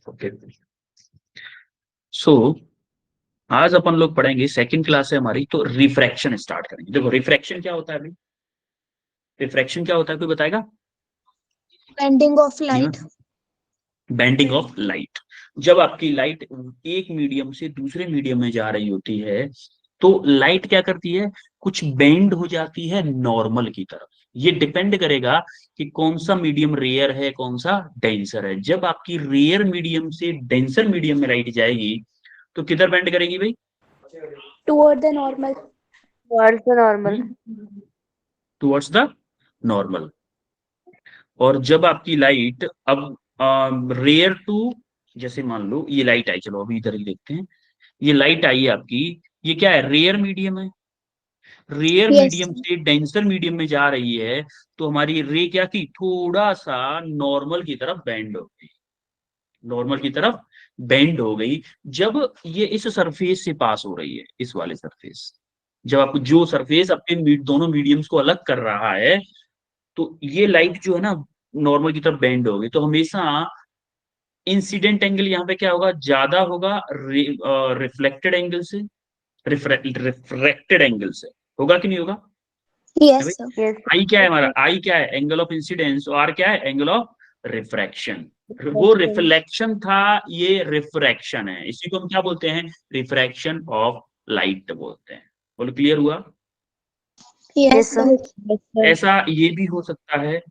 Okay. सो आज अपन लोग पढ़ेंगे, सेकंड क्लास है हमारी, तो रिफ्रैक्शन स्टार्ट करेंगे। देखो रिफ्रैक्शन क्या होता है अभी, रिफ्रैक्शन क्या होता है कोई बताएगा? Bending of light. Bending of light. जब आपकी लाइट एक मीडियम से दूसरे मीडियम में जा रही होती है तो लाइट क्या करती है, कुछ बेंड हो जाती है नॉर्मल की तरफ। ये डिपेंड करेगा कि कौन सा मीडियम रेयर है, कौन सा डेंसर है। जब आपकी रेयर मीडियम से डेंसर मीडियम में लाइट जाएगी तो किधर बेंड करेगी भाई? Toward the normal. Towards the normal. Towards the normal. और जब आपकी लाइट अब रेयर टू, जैसे मान लो ये लाइट आई, चलो अभी इधर ही देखते हैं। ये लाइट आई है आपकी, ये क्या है, रेयर मीडियम है। Rare yes. मीडियम से डेंसर मीडियम में जा रही है तो हमारी रे क्या की, थोड़ा सा नॉर्मल की तरफ बेंड हो गई, नॉर्मल की तरफ बेंड हो गई। जब ये इस सरफेस से पास हो रही है, इस वाले सरफेस, जब आपको जो सरफेस अपने दोनों मीडियम्स को अलग कर रहा है, तो ये लाइट जो है ना नॉर्मल की तरफ बेंड हो गई, तो हमेशा इंसिडेंट एंगल यहाँ पे क्या होगा, ज्यादा होगा रिफ्लेक्टेड एंगल से, रिफ्रैक्टेड एंगल से। होगा कि नहीं होगा? है यस भाई? सर। यस। आई क्या है हमारा, आई क्या है, एंगल ऑफ इंसिडेंस, और आर क्या है, एंगल ऑफ रिफ्रैक्शन। वो रिफ्लेक्शन था, ये रिफ्रैक्शन है। इसी को हम क्या बोलते हैं, रिफ्रैक्शन ऑफ लाइट बोलते हैं। बोलो क्लियर हुआ? Yes sir. सर। ऐसा ये भी हो सकता है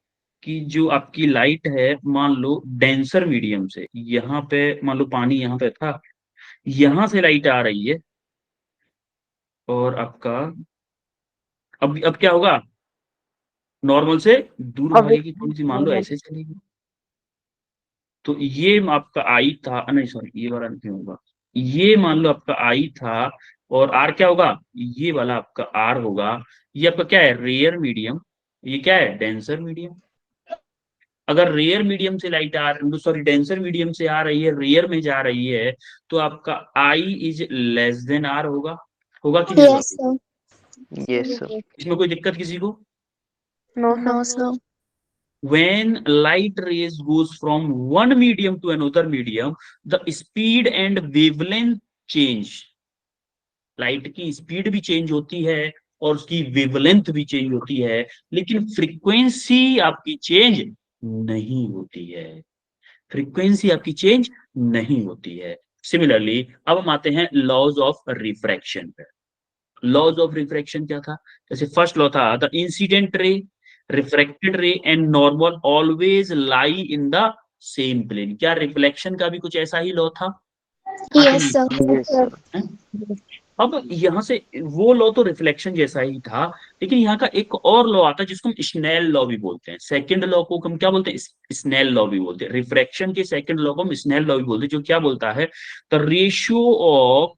कि जो आपकी लाइट है, मान लो डेंसर मीडियम से, यहाँ पे मान लो पानी यहाँ पे था, यहां से लाइट आ रही है, और आपका अब क्या होगा, नॉर्मल से दूर अब भागेगी थोड़ी सी, मान लो ऐसे चलेगी। तो ये आपका आई था, नहीं सॉरी ये वाला नहीं होगा, ये मान लो आपका आई था, और आर क्या होगा, ये वाला आपका आर होगा। ये आपका क्या है, रेयर मीडियम, ये क्या है, डेंसर मीडियम। अगर रेयर मीडियम से लाइट आ रही, सॉरी डेंसर मीडियम से आ रही है, रेयर में जा रही है, तो आपका i is less than r होगा। होगा कि नहीं होगा? Yes sir. Yes sir. इसमें कोई दिक्कत किसी को? No no sir. Sir. When light rays goes from one medium to another medium, the speed and wavelength change, light की स्पीड भी चेंज होती है और उसकी वेवलेंथ भी चेंज होती है, लेकिन फ्रीक्वेंसी आपकी चेंज नहीं होती है। फ्रीक्वेंसी आपकी चेंज नहीं होती है। सिमिलरली अब हम आते हैं लॉज ऑफ रिफ्रैक्शन पे। लॉज ऑफ रिफ्रैक्शन क्या था? जैसे फर्स्ट लॉ था, the incident ray, refracted ray and normal always lie in the same plane. क्या रिफ्लेक्शन का भी कुछ ऐसा ही लॉ था? था कि यस नहीं? सर। Yes sir. है? अब यहां से वो लॉ तो रिफ्लेक्शन जैसा ही था, लेकिन यहाँ का एक और लॉ आता है जिसको हम स्नेल लॉ भी बोलते हैं। सेकंड लॉ को हम क्या बोलते हैं, स्नेल लॉ भी बोलते हैं। रिफ्रैक्शन के सेकंड लॉ को हम स्नेल लॉ भी बोलते हैं, जो क्या बोलता है, द रेशियो ऑफ,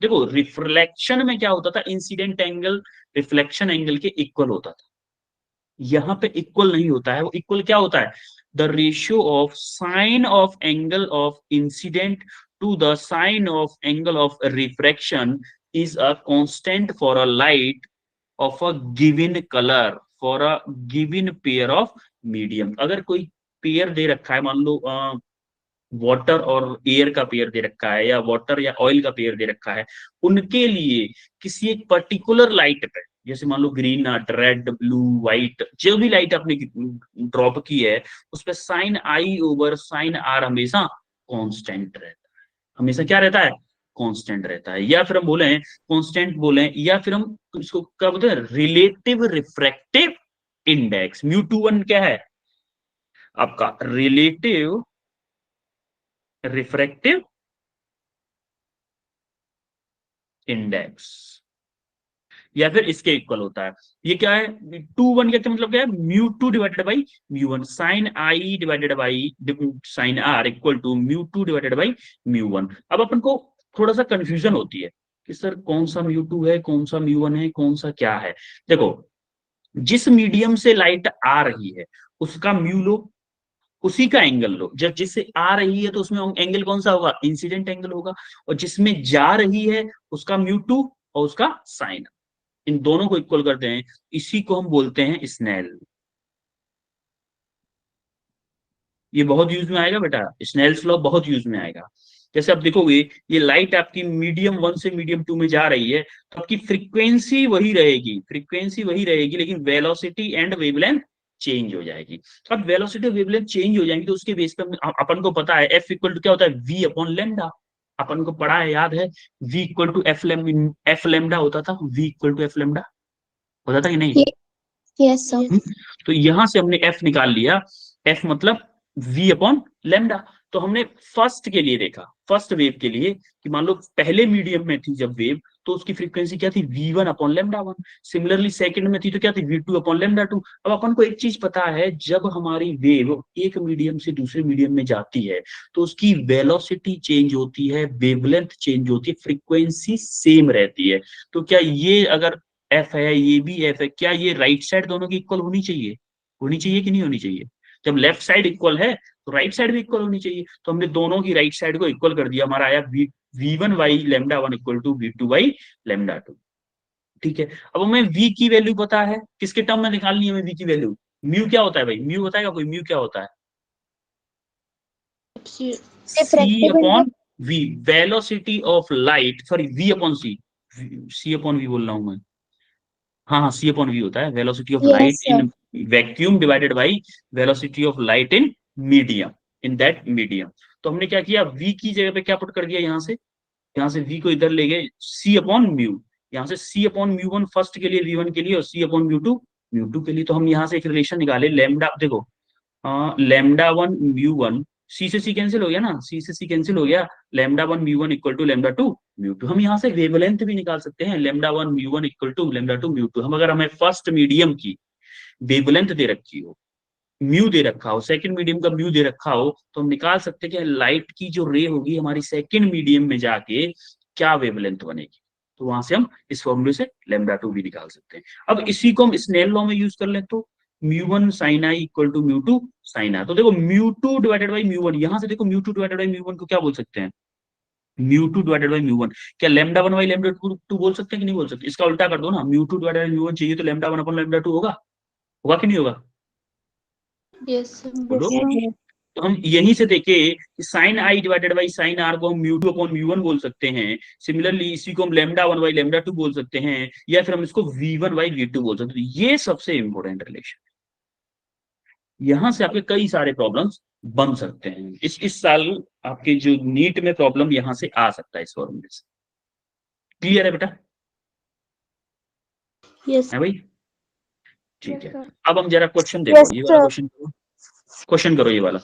देखो रिफ्लेक्शन में क्या होता था, इंसिडेंट एंगल रिफ्लेक्शन एंगल के इक्वल होता था। यहां पे इक्वल नहीं होता है, वो इक्वल क्या होता है, the ratio of sine of angle of incidence to the sine of angle of refraction is a constant for a light of a given colour for a given pair of medium. अगर कोई pair दे रखा है, मान लो water और air का pair दे रखा है, या वाटर या ऑयल का पेयर दे रखा है, उनके लिए किसी एक पर्टिकुलर लाइट पे, जैसे मान लो ग्रीन, रेड, ब्लू, व्हाइट, जो भी लाइट आपने ड्रॉप की है, उस पर sine i over sine r हमेशा कांस्टेंट रहता है। हमेशा क्या रहता है, कांस्टेंट रहता है। या फिर हम बोले कांस्टेंट बोले, या फिर हम इसको क्या बोलते हैं, रिलेटिव रिफ्रैक्टिव इंडेक्स। म्यू 2 1 क्या है आपका, रिलेटिव रिफ्रैक्टिव इंडेक्स, या फिर इसके इक्वल होता है। ये क्या है, 2 1 का मतलब क्या है, mu 2 divided by mu 1, sine i divided by sine are equal to mu 2 divided by mu 1। अब अपन को थोड़ा सा कंफ्यूजन होती है कि सर कौन सा म्यू 2 है, कौन सा म्यू 1 है, कौन सा क्या है। देखो जिस मीडियम से लाइट आ रही है उसका म्यू लो, उसी का एंगल लो। जब जिससे आ रही है तो उसमें एंगल कौन सा होगा, इंसिडेंट एंगल होगा, और जिसमें जा रही है उसका म्यू 2 और उसका साइन, इन दोनों को इक्वल करते हैं। इसी को हम बोलते हैं स्नेल। ये बहुत यूज में आएगा बेटा, स्नेल्स लॉ बहुत यूज में आएगा। जैसे आप देखोगे, ये लाइट आपकी मीडियम 1 से मीडियम 2 में जा रही है, तो आपकी फ्रीक्वेंसी वही रहेगी, फ्रीक्वेंसी वही रहेगी, लेकिन वेलोसिटी एंड वेवलेंथ चेंज हो जाएगी। तो अब वेलोसिटी वेवलेंथ चेंज हो जाएंगी, तो उसके बेस पर अपन को पता है एफ इक्वल टू क्या होता है, वी अपॉन लेमडा। अपन को पढ़ा है, याद है, v equal to f lambda होता था, v equal to f lambda होता था कि नहीं? Yes, sir. तो यहां से हमने एफ निकाल लिया, एफ मतलब वी अपॉन लेमडा। तो हमने फर्स्ट के लिए देखा, फर्स्ट वेव के लिए, कि मान लो पहले मीडियम में थी जब वेव, तो उसकी फ्रीक्वेंसी क्या थी, V1 upon lambda one. Similarly second में थी तो क्या थी, V2 अपॉन लेमडा टू। अब अपन को एक चीज पता है, जब हमारी वेव एक मीडियम से दूसरे मीडियम में जाती है, तो उसकी वेलोसिटी चेंज होती है, वेवलेंथ चेंज होती है, फ्रीक्वेंसी सेम रहती है। तो क्या ये अगर एफ है, ये भी एफ है, क्या ये राइट साइड दोनों की इक्वल होनी चाहिए? होनी चाहिए कि नहीं होनी चाहिए? जब लेफ्ट साइड इक्वल है, तो राइट साइड भी इक्वल होनी चाहिए। तो हमने दोनों की राइट साइड को इक्वल कर दिया, हमारा आया v one by lambda one equal to V2 by lambda two. ठीक है। अब हमें वी की वैल्यू पता है, किसके टर्म में निकालनी है हमें वी की वैल्यू? म्यू क्या होता है भाई, म्यू बताएगा कोई, म्यू क्या होता है? C Refractive upon index. V, velocity of light, sorry v upon c, c upon v बोल रहा हूं मैं। हाँ हाँ, सी अपॉन वी होता है, velocity of Yes, light sir. In vacuum divided by velocity of light in medium, in that medium. तो हमने क्या किया, वी की जगह पे क्या पुट कर दिया, यहाँ से वी को इधर ले गए, सी अपॉन म्यू। यहाँ से सी अपॉन म्यू वन फर्स्ट के लिए, वी वन के लिए, और सी अपॉन म्यू टू के लिए। तो हम यहाँ से एक रिलेशन निकाले, लेमडा देखो, लेमडा वन म्यू वन, सी से सी कैंसिल हो गया ना, सी से सी कैंसिल हो गया, lambda one mu one equal to lambda two mu two. हम यहाँ से वेवलेंथ भी निकाल सकते हैं, lambda one mu one equal to lambda two mu two. हम अगर हमें फर्स्ट मीडियम की वेवलेंथ दे रखी हो, म्यू दे रखा हो, सेकंड मीडियम का म्यू दे रखा हो, तो हम निकाल सकते हैं कि लाइट की जो रे होगी हमारी सेकंड मीडियम में जाके क्या वेवलेंथ बनेगी। तो वहां से हम इस फॉर्मूले से लेमडा टू भी निकाल सकते हैं। अब इसी को हम स्नेल लॉ में यूज कर लें, तो mu one sine I equal to mu two sine I. तो देखो mu two divided by mu one, यहां से देखो mu two divided by mu one को क्या बोल सकते हैं, mu two divided by mu one. क्या lambda one by lambda two बोल सकते हैं कि नहीं बोल सकते? इसका उल्टा कर दो ना, mu two divided by mu one चाहिए तो lambda one upon lambda two होगा, होगा कि नहीं होगा? Yes, sir. बोलो। Yes, sir. तो हम यहीं से देखे कि sine i divided by sine r को हम mu two upon mu one बोल सकते हैं। सिमिलरली इसी को हम lambda one by lambda two बोल सकते हैं, या फिर हम इसको v one by v two बोल सकते हैं। ये सबसे इंपॉर्टेंट रिलेशन, यहां से आपके कई सारे प्रॉब्लम्स बन सकते हैं। इस साल आपके जो नीट में प्रॉब्लम यहां से आ सकता है इस फॉर्मूले से। क्लियर है बेटा? Yes. है भाई? ठीक Yes, है। sir. अब हम जरा क्वेश्चन देखो, Yes, ये वाला sir. क्वेश्चन करो, क्वेश्चन करो ये वाला।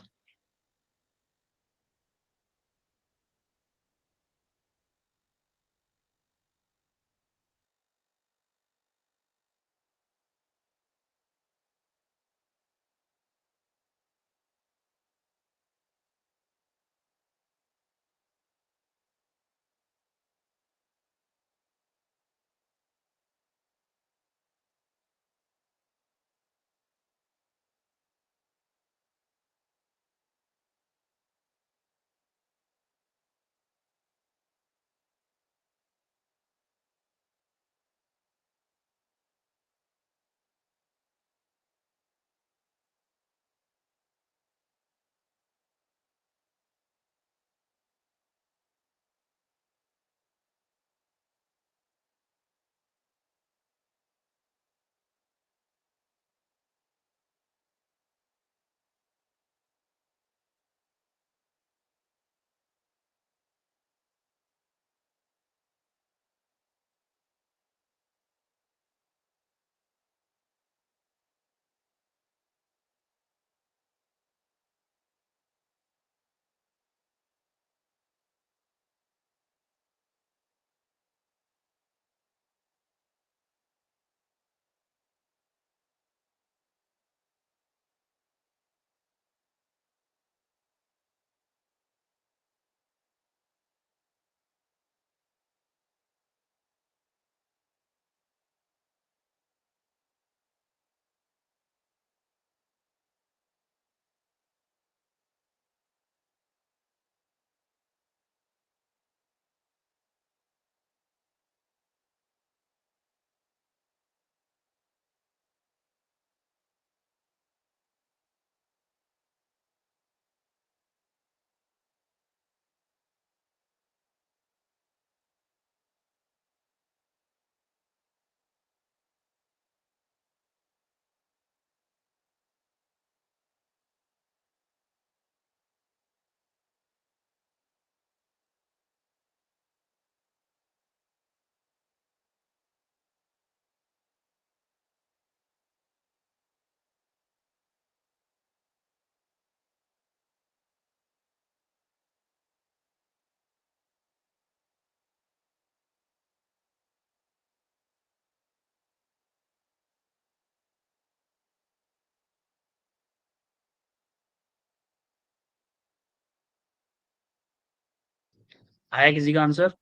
आया किसी का आंसर?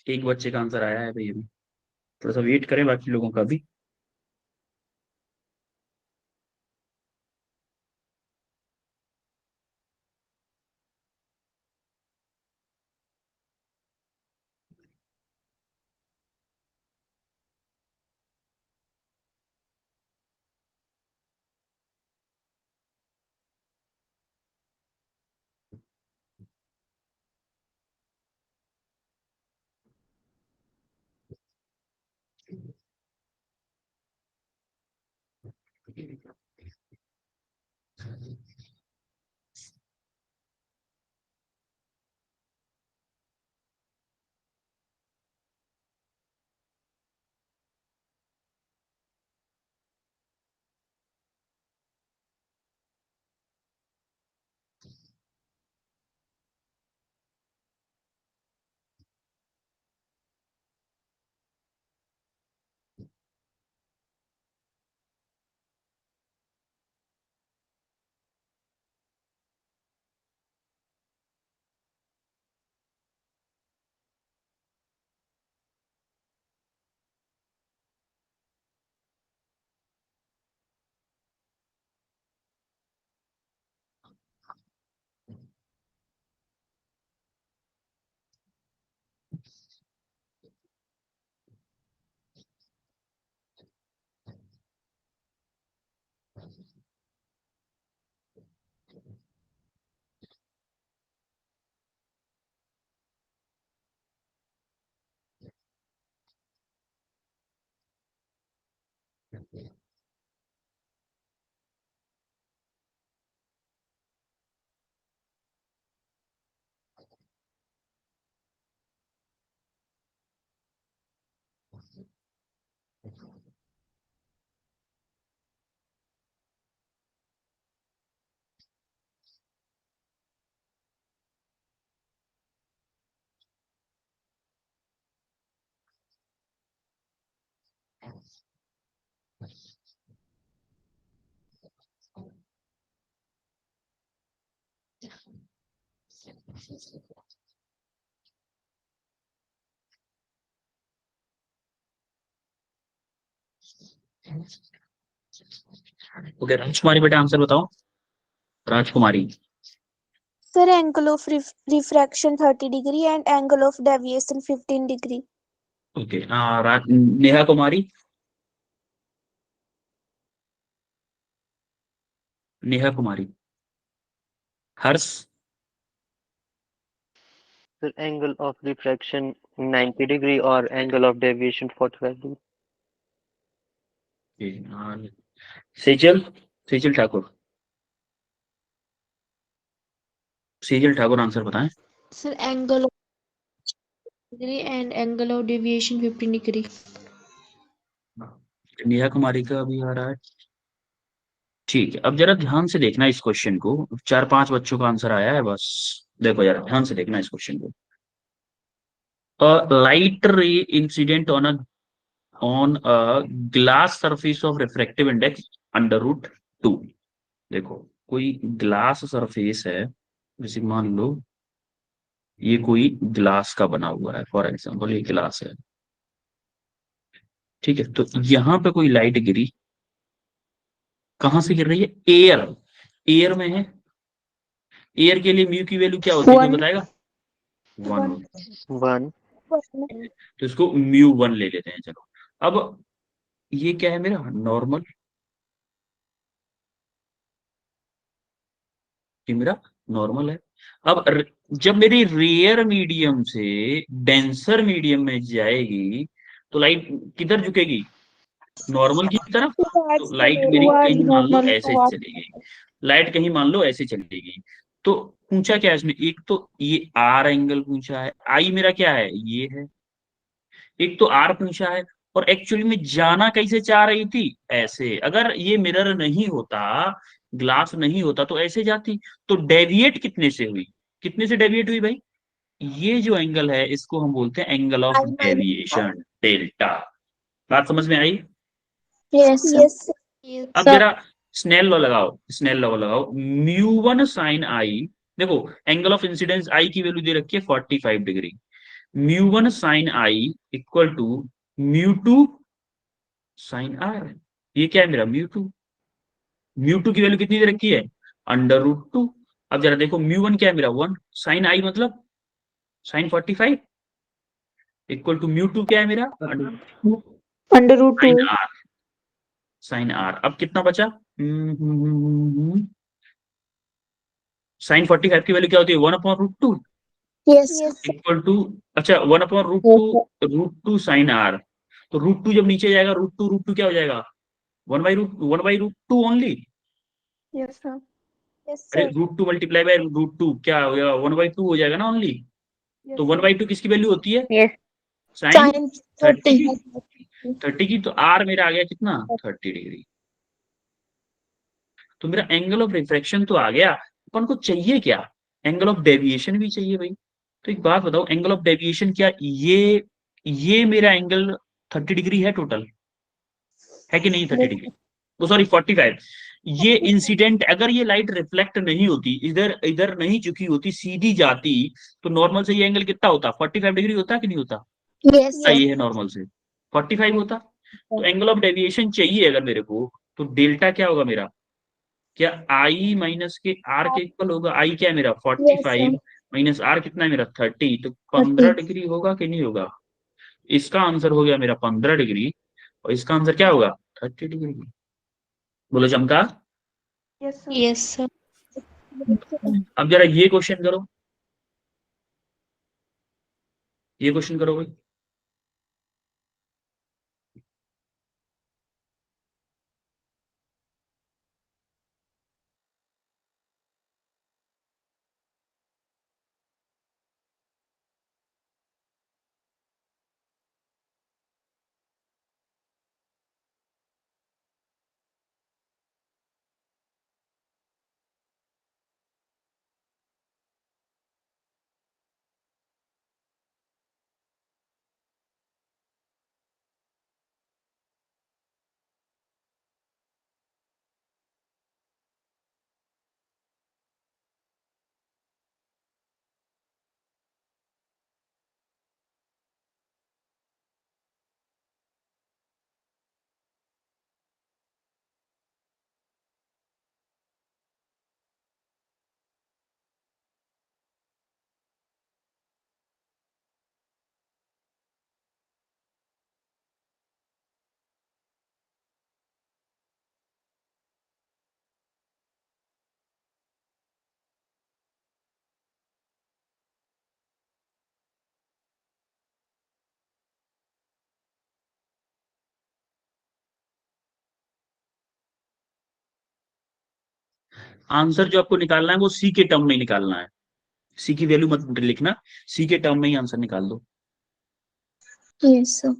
एक बच्चे का आंसर आया है भाई अभी, थोड़ा सा वेट करें बाकी लोगों का भी। ओके राजकुमारी बेटा आंसर बताओ, राजकुमारी। Sir, angle of refraction 30 degree and angle of deviation 15 degree. Okay Neha Kumari, Neha Kumari. Harsh, Sir, angle of refraction 90 degree or angle of deviation 45 degree. Sejal, Sejal Thakur, Sejal Thakur answer बताएं। Sir, angle of degree and angle of deviation 15 degree. Neha Kumari का भी आ रहा है। ठीक है, अब जरा ध्यान से देखना इस क्वेश्चन को, 4-5 बच्चों का आंसर आया है बस। देखो जरा ध्यान से देखना इस क्वेश्चन को। Light ray incident on a glass surface of refractive index √2। देखो कोई ग्लास सरफेस है, जैसे मान लो ये कोई ग्लास का बना हुआ है, फॉर एग्जांपल ये ग्लास है, ठीक है। तो यहाँ पे कोई लाइट गिरी, कहां से गिर रही है? एयर, एयर में है। एयर के लिए म्यू की वैल्यू क्या होती है, कोई One. बताएगा? 1 One. होती है। One. तो इसको म्यू 1 ले लेते हैं, चलो। अब ये क्या है मेरा नॉर्मल, ये मेरा नॉर्मल है। अब जब मेरी रेयर मीडियम से डेंसर मीडियम में जाएगी तो लाइट किधर झुकेगी? नॉर्मल की तरफ। तो लाइट मेरी Towards कहीं मान लो normal. ऐसे चलेगी, लाइट कहीं मान लो ऐसे चलेगी। तो पूछा क्या है इसमें, एक तो ये आर एंगल पूछा है, आई मेरा क्या है ये है, एक तो आर पूछा है। और एक्चुअली में जाना कैसे चाह रही थी, ऐसे। अगर ये मिरर नहीं होता, ग्लास नहीं होता तो ऐसे जाती। तो डेविएट कितने से हुई, कितने से डेविएट हुई भाई? ये जो एंगल है इसको हम बोलते हैं एंगल ऑफ डेविएशन, डेल्टा। बात समझ में आई? Yes, sir. अब Sir. जरा स्नेल लॉ लगाओ, स्नेल लॉ लगाओ, म्यू 1 साइन आई, देखो एंगल ऑफ इंसिडेंस आई की वैल्यू दे रखी है 45 degree, mu 1 sine I equal to mu 2 sine r. ये क्या है मेरा म्यू 2 की वैल्यू कितनी दे रखी है, √2। अब जरा देखो म्यू 1 क्या है मेरा 1, साइन आई मतलब साइन 45 इक्वल टू म्यू 2 क्या है मेरा √2। Sine r, sine are. अब कितना बचा, साइन 45 की वैल्यू क्या होती है 1/√2 यस सर। इक्वल टू, अच्छा 1/√2 साइन आर, तो √2 जब नीचे जाएगा √2 क्या हो जाएगा 1/√2 ओनली। Yes sir. यस अरे सर। √2 मल्टीप्लाई बाय √2 क्या हो जाएगा 1/2 हो जाएगा ना ओनली। तो यस सर। 1/2 किसकी वैल्यू होती है, Yes. Sign sign 30 30। की, 30 की, तो आर मेरा आ गया कितना 30 डिग्री। तो मेरा एंगल ऑफ रिफ्रैक्शन तो आ गया, अपन को चाहिए क्या, एंगल ऑफ डेविएशन भी चाहिए भाई। तो एक बात बताओ, एंगल ऑफ डेविएशन क्या ये मेरा एंगल 30 डिग्री है टोटल, है कि नहीं 30 डिग्री, वो सॉरी 45। ये इंसिडेंट, अगर ये लाइट रिफ्लेक्ट नहीं होती, इधर इधर नहीं झुकी होती, सीधी जाती, तो नॉर्मल से ये एंगल कितना होता 45 डिग्री होता कि नहीं होता, यस क्या सर। ये है नॉर्मल से 45 होता। तो एंगल ऑफ डेविएशन चाहिए अगर मेरे को, तो डेल्टा क्या होगा मेरा, क्या आई माइनस के आर के इक्वल होगा, आई क्या है मेरा यस 45 सर। माइनस आर कितना है मेरा 30, तो 30। 15 डिग्री होगा कि नहीं होगा। इसका आंसर हो गया मेरा 15 डिग्री, और इसका आंसर क्या होगा 30 डिग्री। बोलो चमका। Yes sir. Yes sir. अब जरा ये क्वेश्चन करो, ये क्वेश्चन करो भाई। आंसर जो आपको निकालना है वो सी के टर्म में ही निकालना है, सी की वैल्यू मत लिखना, सी के टर्म में ही आंसर निकाल दो। Yes sir.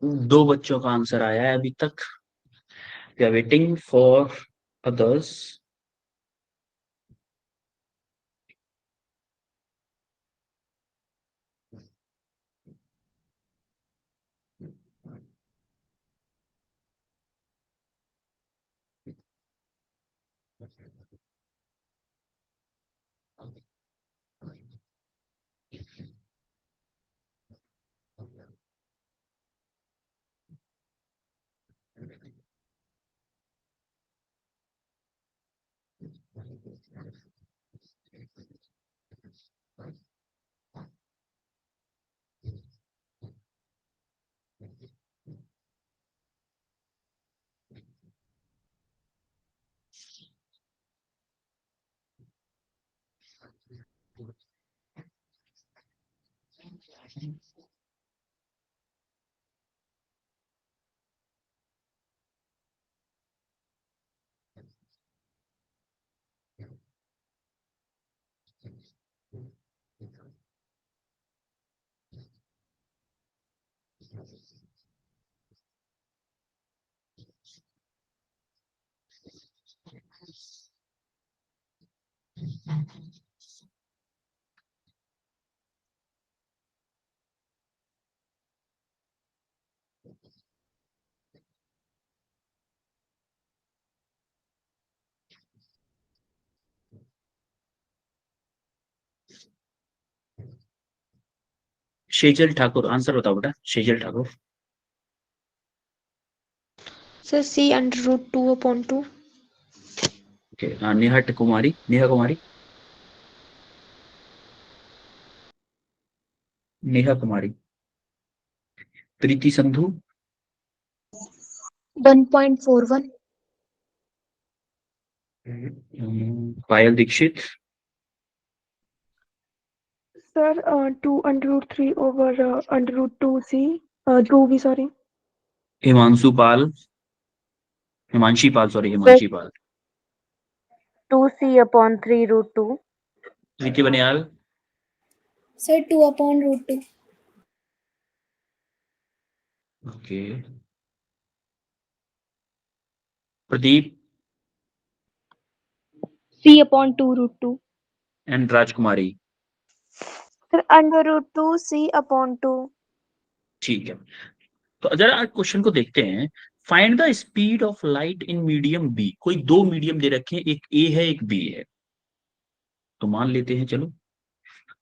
2 बच्चों का आंसर आया है अभी तक। We are waiting for others. Shejal Thakur, answer बताओ बेटा, Shejal Thakur. Sir C√2/2। Okay, Neha Kumari, Neha Kumari, Neha Kumari. Preeti Sandhu, 1.41। Payal Dikshit, Sir, 2√3/√2C, 2B, sorry. Himanshu Pal, Himanshi Pal, sorry, Himanshi Pal. 2C/3√2। Preeti Baniyal, sir 2/√2। Okay. Pradeep C/2√2। And Rajkumari. Sir, √2C/2। ठीक है, तो जरा क्वेश्चन को देखते हैं। Find the speed of light in medium B. कोई 2 मीडियम दे रखे हैं, एक ए है एक बी है। तो मान लेते हैं, चलो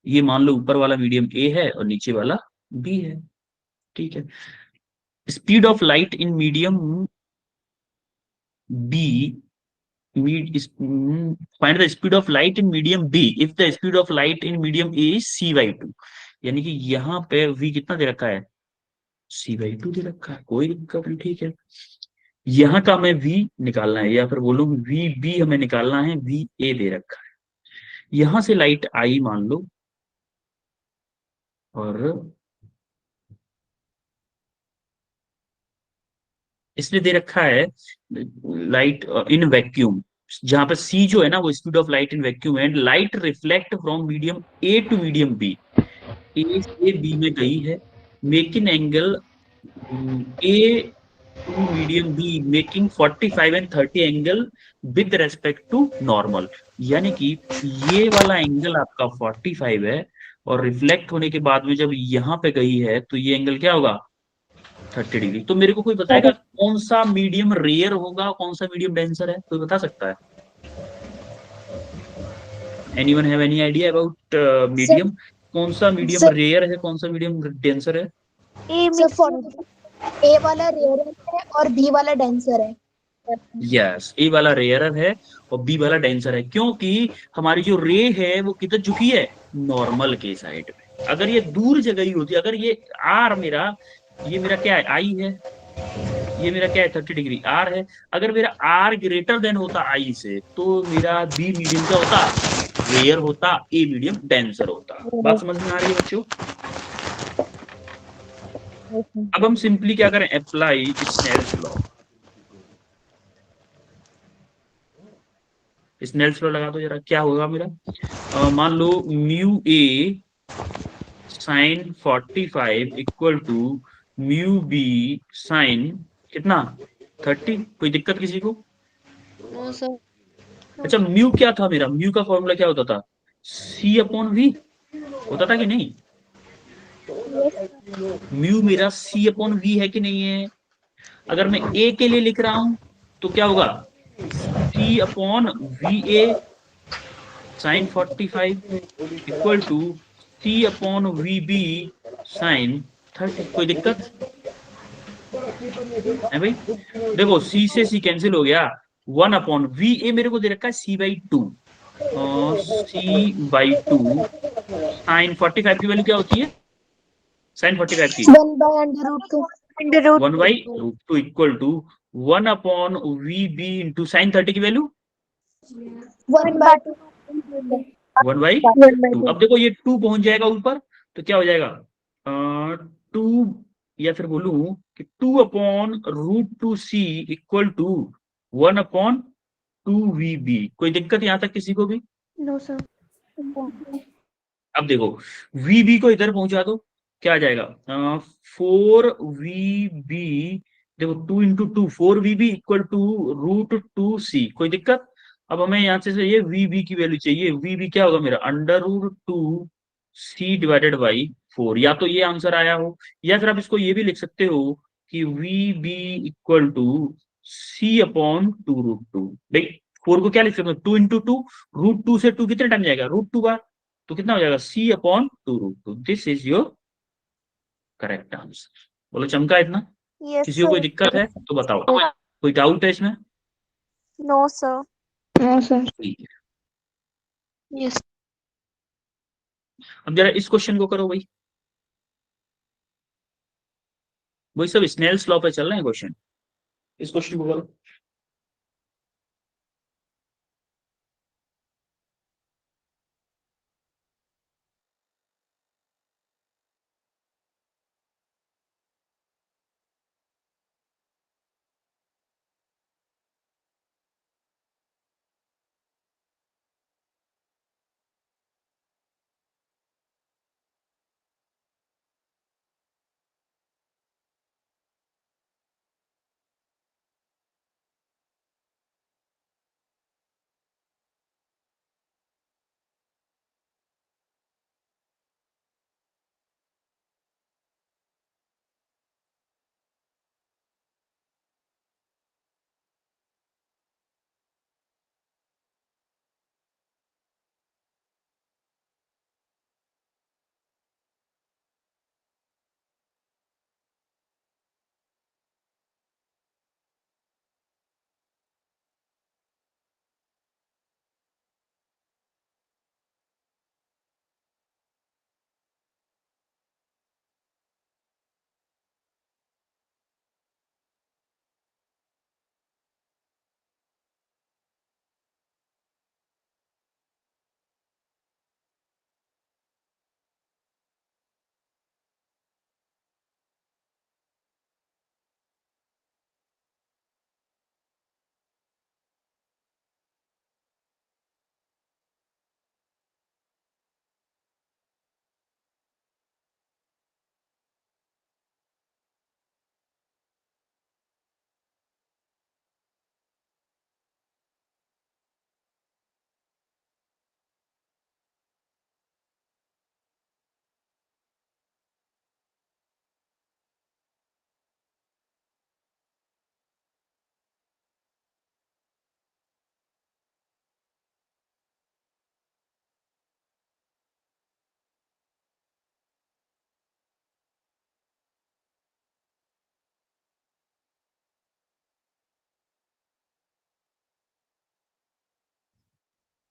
ये मान लो ऊपर वाला मीडियम ए है और नीचे वाला बी है। ठीक है, speed of light in medium B, find the speed of light in medium B if the speed of light in medium A is c/2। यानी कि यहाँ पे v कितना दे रखा है, c/2 दे रखा है, कोई दिक्कत नहीं। ठीक है, यहाँ का हमें v निकालना है, या फिर बोलूं vb हमें निकालना है, va दे रखा है। यहां से लाइट आई मान लो, और इसलिए दे रखा है लाइट इन वैक्यूम, जहां पर c जो है ना वो speed of light in vacuum है। And light reflect from medium A to medium B, A से बी में गई है, making angle A to medium B, making 45 and 30 angle with respect to normal. यानी कि ये वाला एंगल आपका 45 है, और रिफ्लेक्ट होने के बाद में जब यहाँ पे गई है तो ये एंगल क्या होगा, 30 डिग्री। तो मेरे को कोई बताएगा कौन सा मीडियम रेयर होगा, कौन सा मीडियम डेंसर है, कोई बता सकता है? Anyone have any idea about medium? कौन सा मीडियम सर रेयर है, कौन सा मीडियम डेंसर है? ए वाला रेयर है और बी वाला डेंसर है। यस, ए वाला रेयरर है और बी वाला डेंसर है, क्योंकि हमारी जो रे है वो किधर झुकी है, नॉर्मल के साइड में। अगर ये दूर जगह ही होती, अगर ये आर मेरा, ये मेरा क्या है, आई है, ये मेरा क्या है, 30 डिग्री आर है। अगर मेरा आर ग्रेटर देन होता आई से, तो मेरा बी मीडियम क्या होता, रेयर होता, ए मीडियम डेंसर होता। बात समझ में आ रही है बच्चों? अब हम सिंपली क्या करें, apply Snell's law. Snell's law लगा दो जरा, क्या होगा मेरा, मान लो mu A sine 45 equal to mu B sine कितना 30। कोई दिक्कत किसी को? No sir. अच्छा म्यू क्या था मेरा? म्यू का फॉर्मूला क्या होता था? सी अपॉन वी होता था कि नहीं? म्यू मेरा सी अपॉन वी है कि नहीं है? अगर मैं ए के लिए लिख रहा हूं तो क्या होगा? C upon V A sine 45 equal to C upon V B sine 30। कोई दिक्कत है भाई? देखो सी से सी कैंसिल हो गया। 1 अपॉन वी ए मेरे को दे रखा है C/2। C/2 साइन 45 की वैल्यू क्या होती है? साइन 45 की 1/√2। Under root 1/√2 equal to 1/VB into sine 30 की वैल्यू 1/2। 1/2। अब देखो ये 2 पहुंच जाएगा ऊपर तो क्या हो जाएगा? 2 या फिर बोलूं कि 2/√2C इक्वल टू 1/2VB। कोई दिक्कत यहां तक किसी को भी? No sir. अब देखो VB को इधर पहुंचा दो क्या आ जाएगा? 4VB। देखो 2 × 2 4VB इक्वल टू √2C। कोई दिक्कत? अब हमें यहां से ये VB की वैल्यू चाहिए। VB क्या होगा मेरा? √2C/4। या तो ये आंसर आया हो या फिर आप इसको ये भी लिख सकते हो कि VB इक्वल टू C/2√2। देख 4 को क्या लिख सकते हो? 2 × 2 √2 से 2 कितने टाइम जाएगा? √2 बार। तो कितना हो जाएगा? C/2√2। This is your correct answer. बोलो चमका इतना? यस किसी को कोई सर। दिक्कत है तो बताओ। कोई डाउट है इसमें? No sir. No sir. ठीक है। यस। अब जरा इस क्वेश्चन को करो भाई। वही सब स्नेल्स लॉ पे चल रहे हैं क्वेश्चन। इस क्वेश्चन को करो।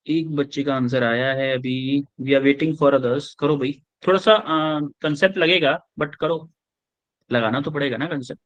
एक बच्चे का आंसर आया है अभी। We are waiting for others. करो भाई। थोड़ा सा कंसेप्ट लगेगा बट करो। लगाना तो पड़ेगा ना कंसेप्ट।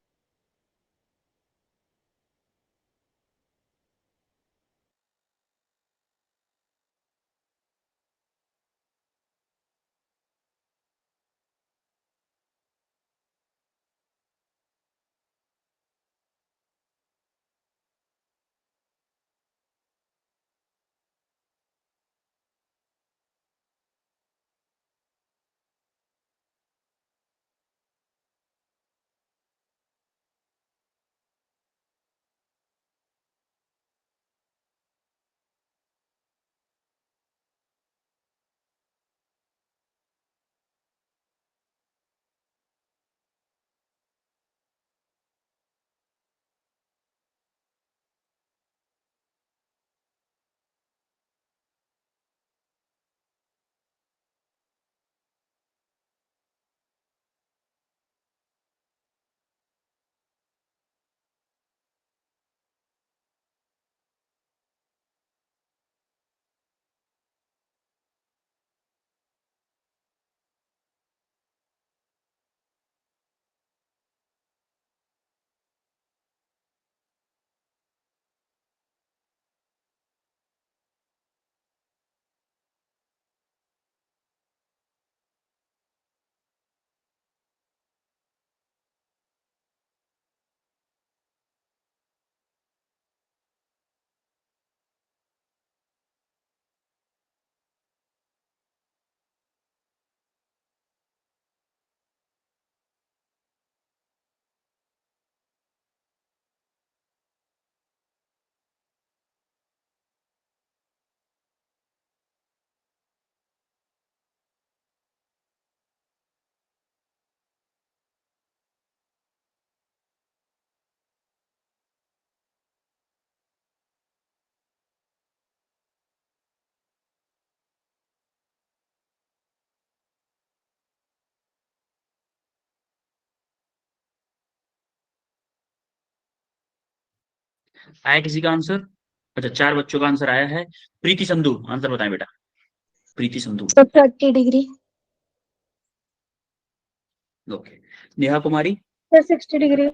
आया किसी का आंसर? अच्छा, 4 बच्चों का आंसर आया है। प्रीति संधू आंसर बताएं बेटा। Preeti Sandhu. Sir 30 degree. Okay. Neha Kumari. Sir 60 degree.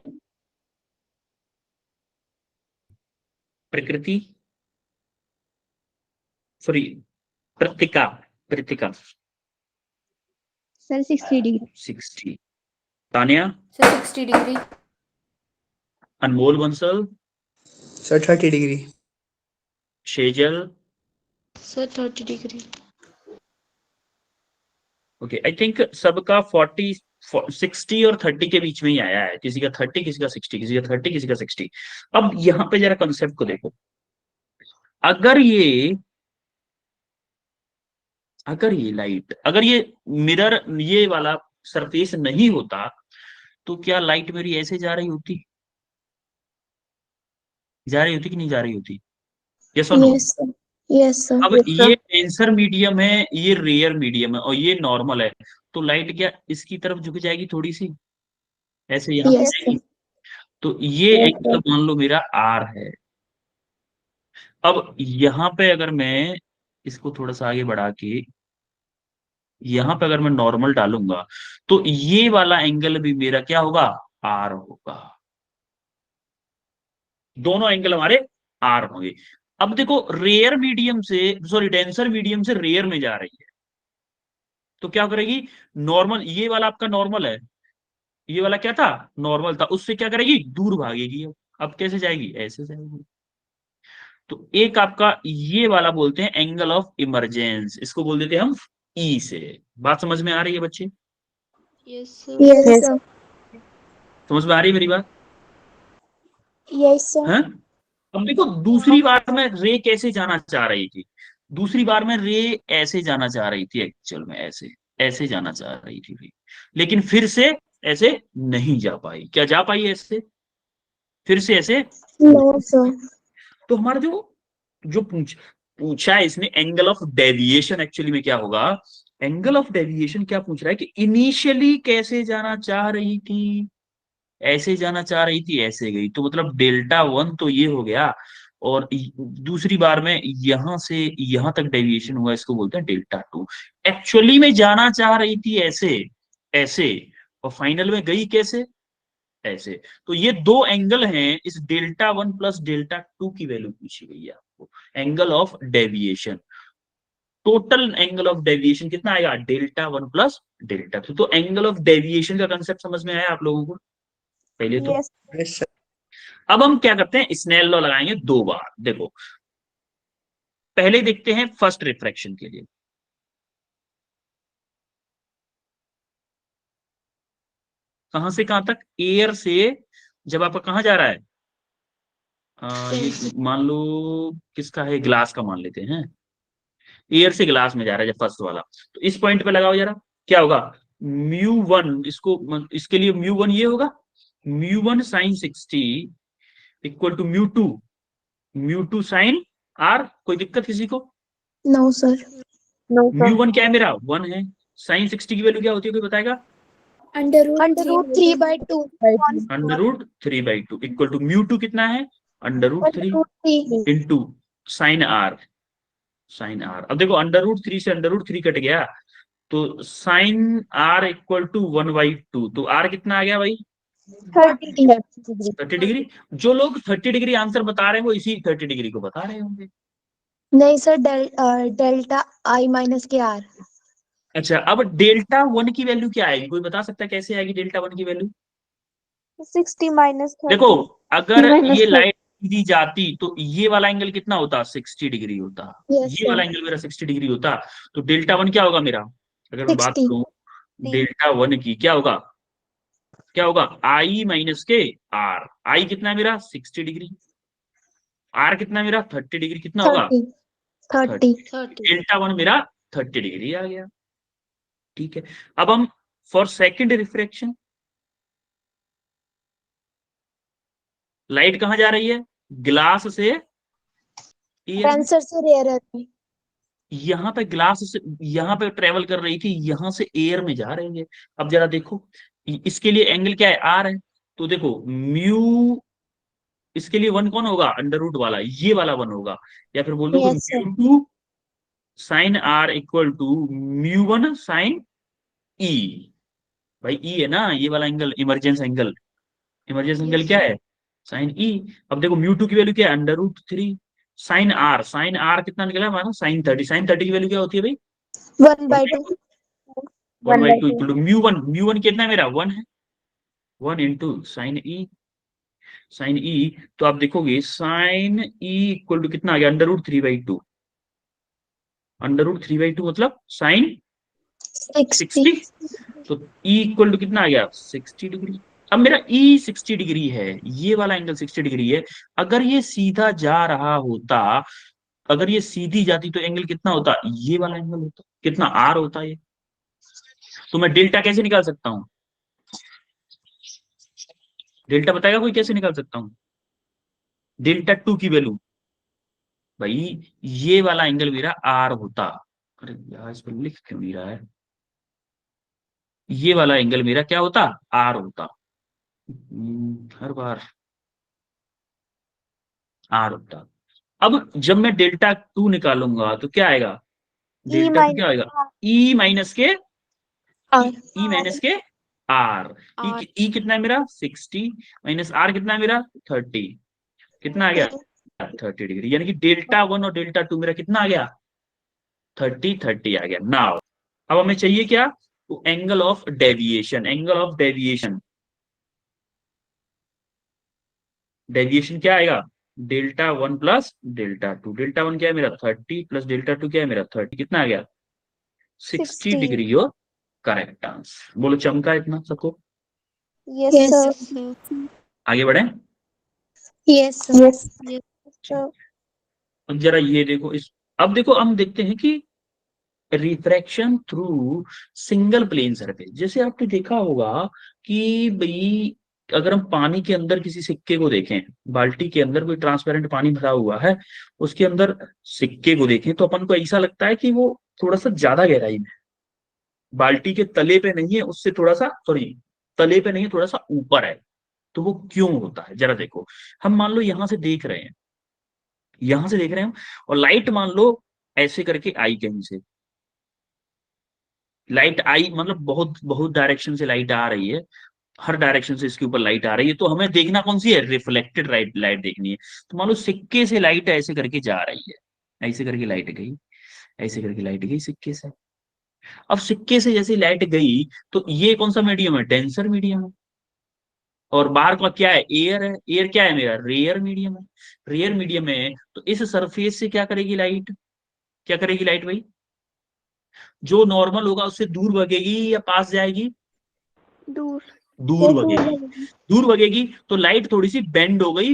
Prakriti, sorry, Pratika, Pratika. Sir 60 degree. 60। Tania. Sir 60 degree. Anmol Bansal. Sir 30 degree. Shejal. Sir 30 degree. Okay, I think सबका 40 60 और 30 के बीच में ही आया है। किसी का 30, किसी का 60, किसी का 30, किसी का 60। अब यहां पे जरा कंसेप्ट को देखो। अगर ये लाइट, अगर ये मिरर, ये वाला सरफेस नहीं होता तो क्या लाइट मेरी ऐसे जा रही होती? जा रही होती कि नहीं जा रही होती? यस और no? Yes sir. Yes sir. अब ये डेंसर मीडियम है, ये रेयर मीडियम है और ये नॉर्मल है, तो लाइट क्या इसकी तरफ झुक जाएगी थोड़ी सी, ऐसे यहाँ पे यस जाएगी? सर। तो ये एंगल मान लो मेरा आर है। अब यहाँ पे अगर मैं इसको थोड़ा सा आगे बढ़ा के यहाँ पे अगर मैं नॉर्मल डालूंगा तो ये वाला एंगल भी मेरा क्या होगा? आर होगा। दोनों एंगल हमारे आर होंगे। अब देखो, रेयर मीडियम से, सॉरी, डेंसर मीडियम से रेयर में जा रही है, तो क्या करेगी? नॉर्मल, ये वाला आपका नॉर्मल है, ये वाला क्या था? नॉर्मल था, उससे क्या करेगी? दूर भागेगी। अब कैसे जाएगी? ऐसे जाएगी। तो एक आपका ये वाला बोलते हैं एंगल ऑफ इमरजेंस, इसको बोल देते हैं हम ई से। बात समझ में आ रही है बच्चे? Yes sir. Yes sir. समझ में आ रही है मेरी बात? Yes sir. है? अब देखो, दूसरी बार में रे कैसे जाना चाह रही थी? दूसरी बार में रे ऐसे जाना चाह रही थी, एक्चुअल में ऐसे ऐसे जाना चाह रही थी रे। लेकिन फिर से ऐसे नहीं जा पाई। क्या जा पाई ऐसे? फिर से ऐसे? No sir. तो हमारा जो जो पूछा है इसने एंगल ऑफ डेविएशन, एक्चुअली में क्या होगा? एंगल ऑफ डेविएशन क्या पूछ रहा है कि इनिशियली कैसे जाना चाह रही थी? ऐसे जाना चाह रही थी, ऐसे गई, तो मतलब डेल्टा 1 तो ये हो गया। और दूसरी बार में यहां से यहां तक डेविएशन हुआ, इसको बोलते हैं डेल्टा 2। एक्चुअली में जाना चाह रही थी ऐसे ऐसे, और फाइनल में गई कैसे? ऐसे। तो ये दो एंगल हैं, इस डेल्टा 1 प्लस डेल्टा 2 की वैल्यू पूछी गई है आपको, angle of deviation. Total angle of deviation कितना आएगा? Delta 1 plus delta 2। तो एंगल ऑफ डेविएशन का कंसेप्ट समझ में आया आप लोगों को पहले तो? यस। Yes sir. अब हम क्या करते हैं, स्नेल लॉ लगाएंगे 2 बार। देखो, पहले देखते हैं फर्स्ट रिफ्रैक्शन के लिए। कहां से कहां तक? एयर से, जब आपका कहां जा रहा है, ये मान लो किसका है, ग्लास का मान लेते हैं। एयर से ग्लास में जा रहा है जब फर्स्ट वाला, तो इस पॉइंट पे लगाओ जरा, क्या होगा? μ1, इसके लिए μ1 ये होगा, μ1 sin 60 equal to μ2 sin r। कोई दिक्कत किसी को? No sir. No, sir. μ1 क्या है मेरा? 1 है। sin 60 की वैल्यू क्या होती है, कोई बताएगा? Under root 3/2। Under root 3/2 equal to μ2 कितना है? Under root 3 into sine are. अब देखो, अंडर रूट 3 से अंडर रूट 3 कट गया, तो साइन आर इक्वल टू 1/2। तो आर कितना आ गया भाई? 30 डिग्री। जो लोग 30 डिग्री आंसर बता रहे हैं वो इसी 30 डिग्री को बता रहे होंगे। नहीं सर, डेल्टा आई माइनस के आर। अच्छा, अब डेल्टा 1 की वैल्यू क्या आएगी? कोई बता सकता है कैसे आएगी डेल्टा 1 की वैल्यू? 60 माइनस 30। देखो, अगर Minus ये 30. लाइट दी जाती तो ये वाला एंगल कितना होता? 60 डिग्री होता। Yes, ये वाला sir. एंगल मेरा 60 डिग्री होता, तो डेल्टा 1 क्या होगा मेरा? अगर मैं बात 60. करूं डेल्टा 1 की, क्या होगा? क्या होगा? आई माइनस के आर। आई कितना है मेरा? 60 डिग्री। आर कितना है मेरा? 30 डिग्री। कितना होगा? 30. डेल्टा 1 मेरा 30 डिग्री आ गया। ठीक है, अब हम फॉर सेकंड रिफ्रैक्शन, लाइट कहां जा रही है? ग्लास से एयर। आंसर से रेयर में। यहां पे ग्लास से यहां पे ट्रेवल कर रही थी, यहां से एयर में जा रही है। अब जरा देखो, इसके लिए एंगल क्या है? आर है। तो देखो, म्यू इसके लिए वन कौन होगा, अंडर रूट वाला, ये वाला वन होगा। या फिर बोल दो Yes, sir. Mu two sine are equal to mu one sine E. भाई ई है ना ये वाला angle, emergence angle. Emergence angle Yes, क्या है, साइन ई। अब देखो म्यू टू की वैल्यू क्या है, under root 3 sine r. Sine r कितना निकला हमारा, साइन 30। साइन 30 की वैल्यू क्या होती है भाई, 1/2. 1/2 equal to mu one. Mu one कितना है मेरा, 1 है, 1 into sine e. Sine e तो आप देखोगे साइन ई इक्वल टू कितना आ गया, अंडर रूट 3/2। अंडर रूट 3/2 मतलब साइन 60. 60। तो ई इक्वल टू कितना आ गया, 60 डिग्री। अब मेरा ई 60 डिग्री है, ये वाला एंगल 60 डिग्री है। अगर ये सीधा जा रहा होता, अगर ये सीधी जाती तो एंगल कितना होता, ये वाला एंगल होता, कितना आर होता ये। तो मैं डेल्टा कैसे निकाल सकता हूं, डेल्टा बताएगा कोई कैसे निकाल सकता हूं, डेल्टा 2 की वैल्यू। भाई ये वाला एंगल मेरा आर होता। अरे यार इस पर लिख क्यों नहीं रहा है, ये वाला एंगल मेरा क्या होता, आर होता। हर बार आर होता। अब जब मैं डेल्टा 2 निकालूंगा तो क्या आएगा, E डेल्टा 2 minus क्या आएगा, R. ई माइनस के R. ई माइनस के आर। R. ई कितना है मेरा 60 माइनस आर कितना है मेरा 30, कितना आ गया 30 डिग्री। यानी कि डेल्टा 1 और डेल्टा 2 मेरा कितना आ गया 30 आ गया। नाउ अब हमें चाहिए क्या, तो angle of deviation. Angle of deviation, deviation क्या आएगा, डेल्टा 1 प्लस डेल्टा 2। डेल्टा 1 क्या है मेरा 30 प्लस डेल्टा 2 क्या है मेरा 30, कितना आ गया 60 60. डिग्री। Your correct answer. बोलो चमका इतना सबको। Yes, Yes, sir. आगे बढ़े। Yes, sir. yes, Yes, sir. अब जरा ये देखो इस, अब देखो हम देखते हैं कि refraction through single plane surface. जैसे आपने देखा होगा कि भाई अगर हम पानी के अंदर किसी सिक्के को देखें, बाल्टी के अंदर कोई ट्रांसपेरेंट पानी भरा हुआ है, उसके अंदर सिक्के को देखें तो अपन को ऐसा लगता है कि वो थोड़ा सा ज्यादा गहराई में, बाल्टी के तले पे नहीं है, उससे थोड़ा सा, सॉरी तले पे नहीं है, थोड़ा सा ऊपर है। तो वो क्यों होता है जरा देखो। हम मान लो यहां से देख रहे हैं, यहां से देख रहे हैं और लाइट मान लो ऐसे करके आई कहीं से, लाइट आई मतलब बहुत बहुत डायरेक्शन से लाइट आ रही है, हर डायरेक्शन से इसके ऊपर लाइट आ रही है। तो हमें देखना कौन सी है, रिफ्लेक्टेड लाइट, लाइट देखनी है। तो मान लो सिक्के से लाइट ऐसे करके जा रही है, ऐसे करके लाइट गई, ऐसे करके लाइट गई सिक्के से। अब सिक्के से जैसे लाइट गई तो ये कौन सा मीडियम है, डेंसर मीडियम है। और बाहर का क्या है, एयर है। एयर क्या है मेरा, रेयर मीडियम है। रेयर मीडियम है तो इस सरफेस से क्या करेगी लाइट, क्या करेगी लाइट भाई, जो नॉर्मल होगा उससे दूर भागेगी या पास जाएगी, दूर। दूर भागेगी। दूर भागेगी तो लाइट थोड़ी सी बेंड हो गई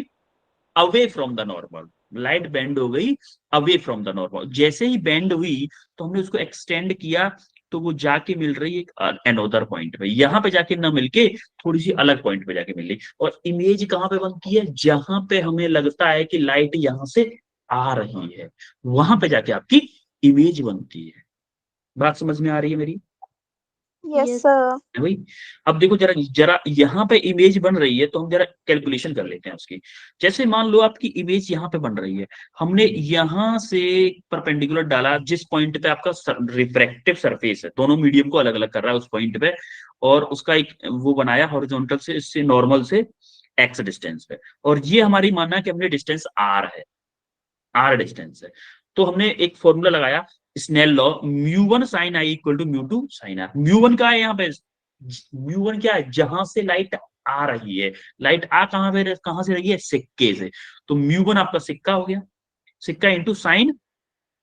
away from the normal, light bend हो गई अवे फ्रॉम द नॉर्मल। जैसे ही बेंड हुई तो हमने उसको एक्सटेंड किया तो वो जाके मिल रही है एक अनोदर पॉइंट पे, यहां पे जाके ना मिलके थोड़ी सी अलग पॉइंट पे जाके मिल रही। और इमेज कहां पे बनती है, जहां पे हमें लगता है कि लाइट यहां से आ रही है, वहां पे जाके आपकी इमेज बनती है। बात समझ में आ रही है मेरी, Yes, sir. है भाई। अब देखो जरा जरा यहाँ पे इमेज बन रही है तो हम जरा कैलकुलेशन कर लेते हैं उसकी। जैसे मान लो आपकी इमेज यहाँ पे बन रही है, हमने यहाँ से परपेंडिकुलर डाला जिस पॉइंट पे आपका रिफ्रैक्टिव सरफेस है, दोनों मीडियम को अलग अलग कर रहा है उस पॉइंट पे, और उसका एक वो बनाया हॉरिजॉन्टल से, इससे नॉर्मल से एक्स डिस्टेंस पे। और ये हमारी मानना है कि हमने डिस्टेंस आर है, आर डिस्टेंस है। तो हमने एक फॉर्मूला लगाया Snell law, μ1 sin i equal to μ2 sin r। μ1 का है यहाँ पे, μ1 क्या है, जहां से लाइट आ रही है। लाइट आ कहां पे, कहां से रही है, सिक्के से। तो μ1 आपका सिक्का हो गया, सिक्का इंटू साइन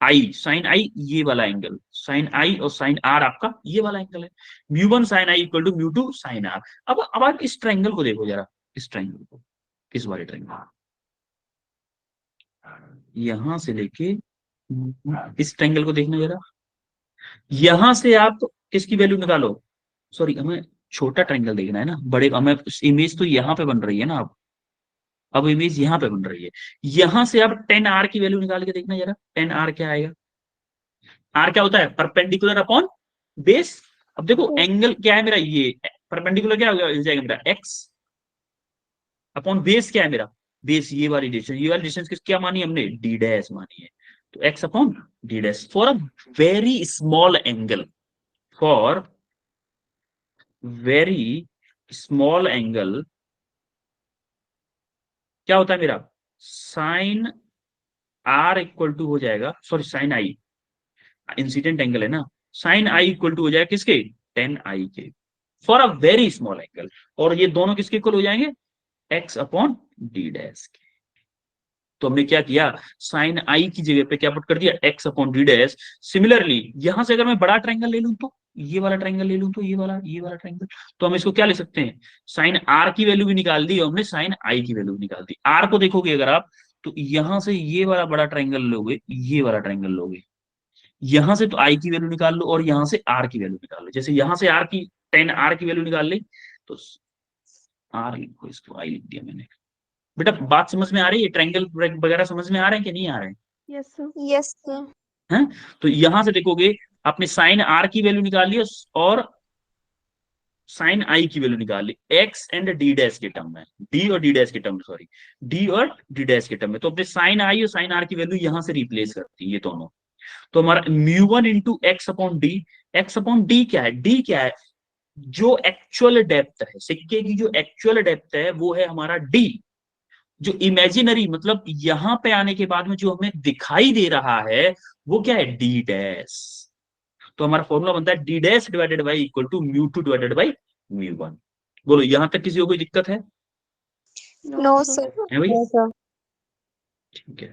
आई, साइन आई ये वाला एंगल, साइन आई और साइन आर आपका ये वाला एंगल है। μ1 sin i equal to μ2 sin r। अब आप इस ट्रायंगल को देखो जरा, इस ट्रायंगल को, इस वाले ट्रायंगल, यहां से लेके इस ट्रायंगल को देखना जरा। यहां से आप किसकी वैल्यू निकालो, सॉरी हमें छोटा ट्रायंगल देखना है ना, बड़े हमें इमेज तो यहाँ पे बन रही है ना। अब इमेज यहाँ पे बन रही है, यहां से आप 10r की वैल्यू निकाल के देखना जरा, 10r क्या आएगा। r क्या होता है, परपेंडिकुलर अपॉन बेस। अब देखो एंगल क्या है मेरा, ये परपेंडिकुलर क्या हो जाएगा मेरा, x अपॉन बेस क्या है मेरा बेस ये वाली डिस्टेंस, ये वाली डिस्टेंस किस क्या मानी हमने, डी डैश मानी है। तो x upon D dash for a very small angle, for very small angle क्या होता है मेरा, साइन आर इक्वल टू हो जाएगा, सॉरी साइन आई, इंसिडेंट एंगल है ना, साइन आई इक्वल टू हो जाएगा किसके, टेन आई के, for a very small angle. और ये दोनों किसके इक्वल हो जाएंगे, एक्स अपॉन डी डैश के। तो हमने क्या किया, साइन आई की जगह पे क्या पुट कर दिया, x upon D dash. Similarly यहां से अगर मैं बड़ा ट्रायंगल ले लूं तो, ये वाला ट्रायंगल ले लूं तो, ये वाला ट्रायंगल, तो हम इसको क्या ले सकते हैं, साइन आर की वैल्यू भी निकाल दी और हमने साइन आई की वैल्यू भी निकाल दी। आर को देखोगे अगर आप, तो यहां से ये वाला बड़ा ट्रायंगल लोगे, ये वाला ट्रायंगल लोगे, यहां से तो आई की वैल्यू निकाल लो और यहां से आर की वैल्यू निकाल लो। जैसे यहां से आर की, टेन आर की वैल्यू निकाल ली, तो आर लिखो, इसको आई लिख दिया मैंने। बेटा बात समझ में आ रही है, ट्रायंगल वगैरह समझ में आ रहे हैं कि नहीं आ रहे हैं? Yes sir. Yes sir. हैं? तो यहां से देखोगे आपने साइन आर की वैल्यू निकाल ली और साइन आई की वैल्यू निकाल ली, एक्स एंड डी डैश के टर्म में, डी और डी डैश के टर्म में, सॉरी डी और डी डैश के टर्म में। तो अपने साइन आई और साइन आर की वैल्यू यहां से रिप्लेस करती है ये दोनों। तो हमारा mu one into x upon D, x upon D क्या है, डी क्या है, जो एक्चुअल डेप्थ है सिक्के की, जो एक्चुअल डेप्थ है वो है हमारा डी। जो इमेजिनरी मतलब यहां पे आने के बाद में जो हमें दिखाई दे रहा है वो क्या है, डी डैश। तो हमारा फॉर्मूला बनता है d dash divided by equal to mu two divided by mu one. बोलो यहां तक किसी को कोई दिक्कत है? No sir. है भाई? Yes, sir. ठीक है,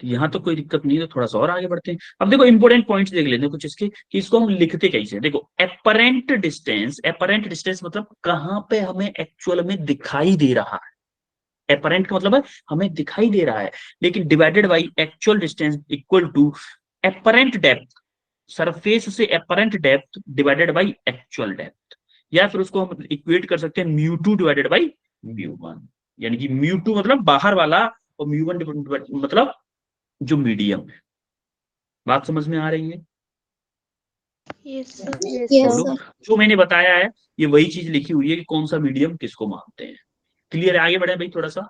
तो यहां तो कोई दिक्कत नहीं है, तो थोड़ा सा और आगे बढ़ते हैं। अब देखो इंपॉर्टेंट पॉइंट्स देख लेते हैं कुछ इसके, कि इसको हम लिखते कैसे हैं। देखो एपरेंट डिस्टेंस, एपरेंट डिस्टेंस मतलब कहां पे हमें एक्चुअल में दिखाई दे रहा है, एपरेंट का मतलब है हमें दिखाई दे रहा है, लेकिन divided by actual distance equal to apparent depth, surface से apparent depth divided by actual depth. या फिर उसको हम इक्वेट कर सकते हैं mu two divided by mu one, यानी कि म्यू टू मतलब बाहर वाला और म्यू वन मतलब जो मीडियम है। बात समझ में आ रही है? Yes, यस बोलो, सर। जो मैंने बताया है ये वही चीज लिखी हुई है कि कौन सा मीडियम किसको मानते हैं। क्लियर है? आगे बढ़े भाई थोड़ा सा।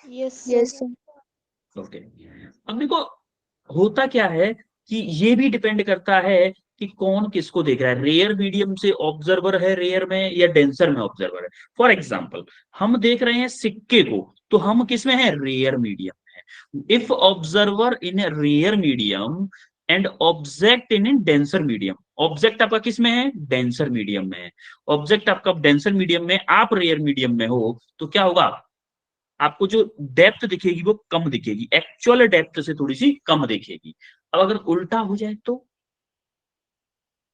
Yes, yes sir. ओके, अब देखो होता क्या है कि ये भी डिपेंड करता है कि कौन किसको देख रहा है, रेयर मीडियम से ऑब्जर्वर है रेयर में या डेंसर में ऑब्जर्वर है। फॉर एग्जांपल हम देख रहे हैं सिक्के को, तो हम किस में है, रेयर मीडियम में। If observer in rare medium and object in denser medium, object आपका किस में है, डेंसर मीडियम में है, ऑब्जेक्ट आपका डेंसर मीडियम में, आप रेयर मीडियम में हो, तो क्या होगा, आपको जो डेप्थ दिखेगी वो कम दिखेगी, एक्चुअल डेप्थ से थोड़ी सी कम दिखेगी। अब अगर उल्टा हो जाए तो,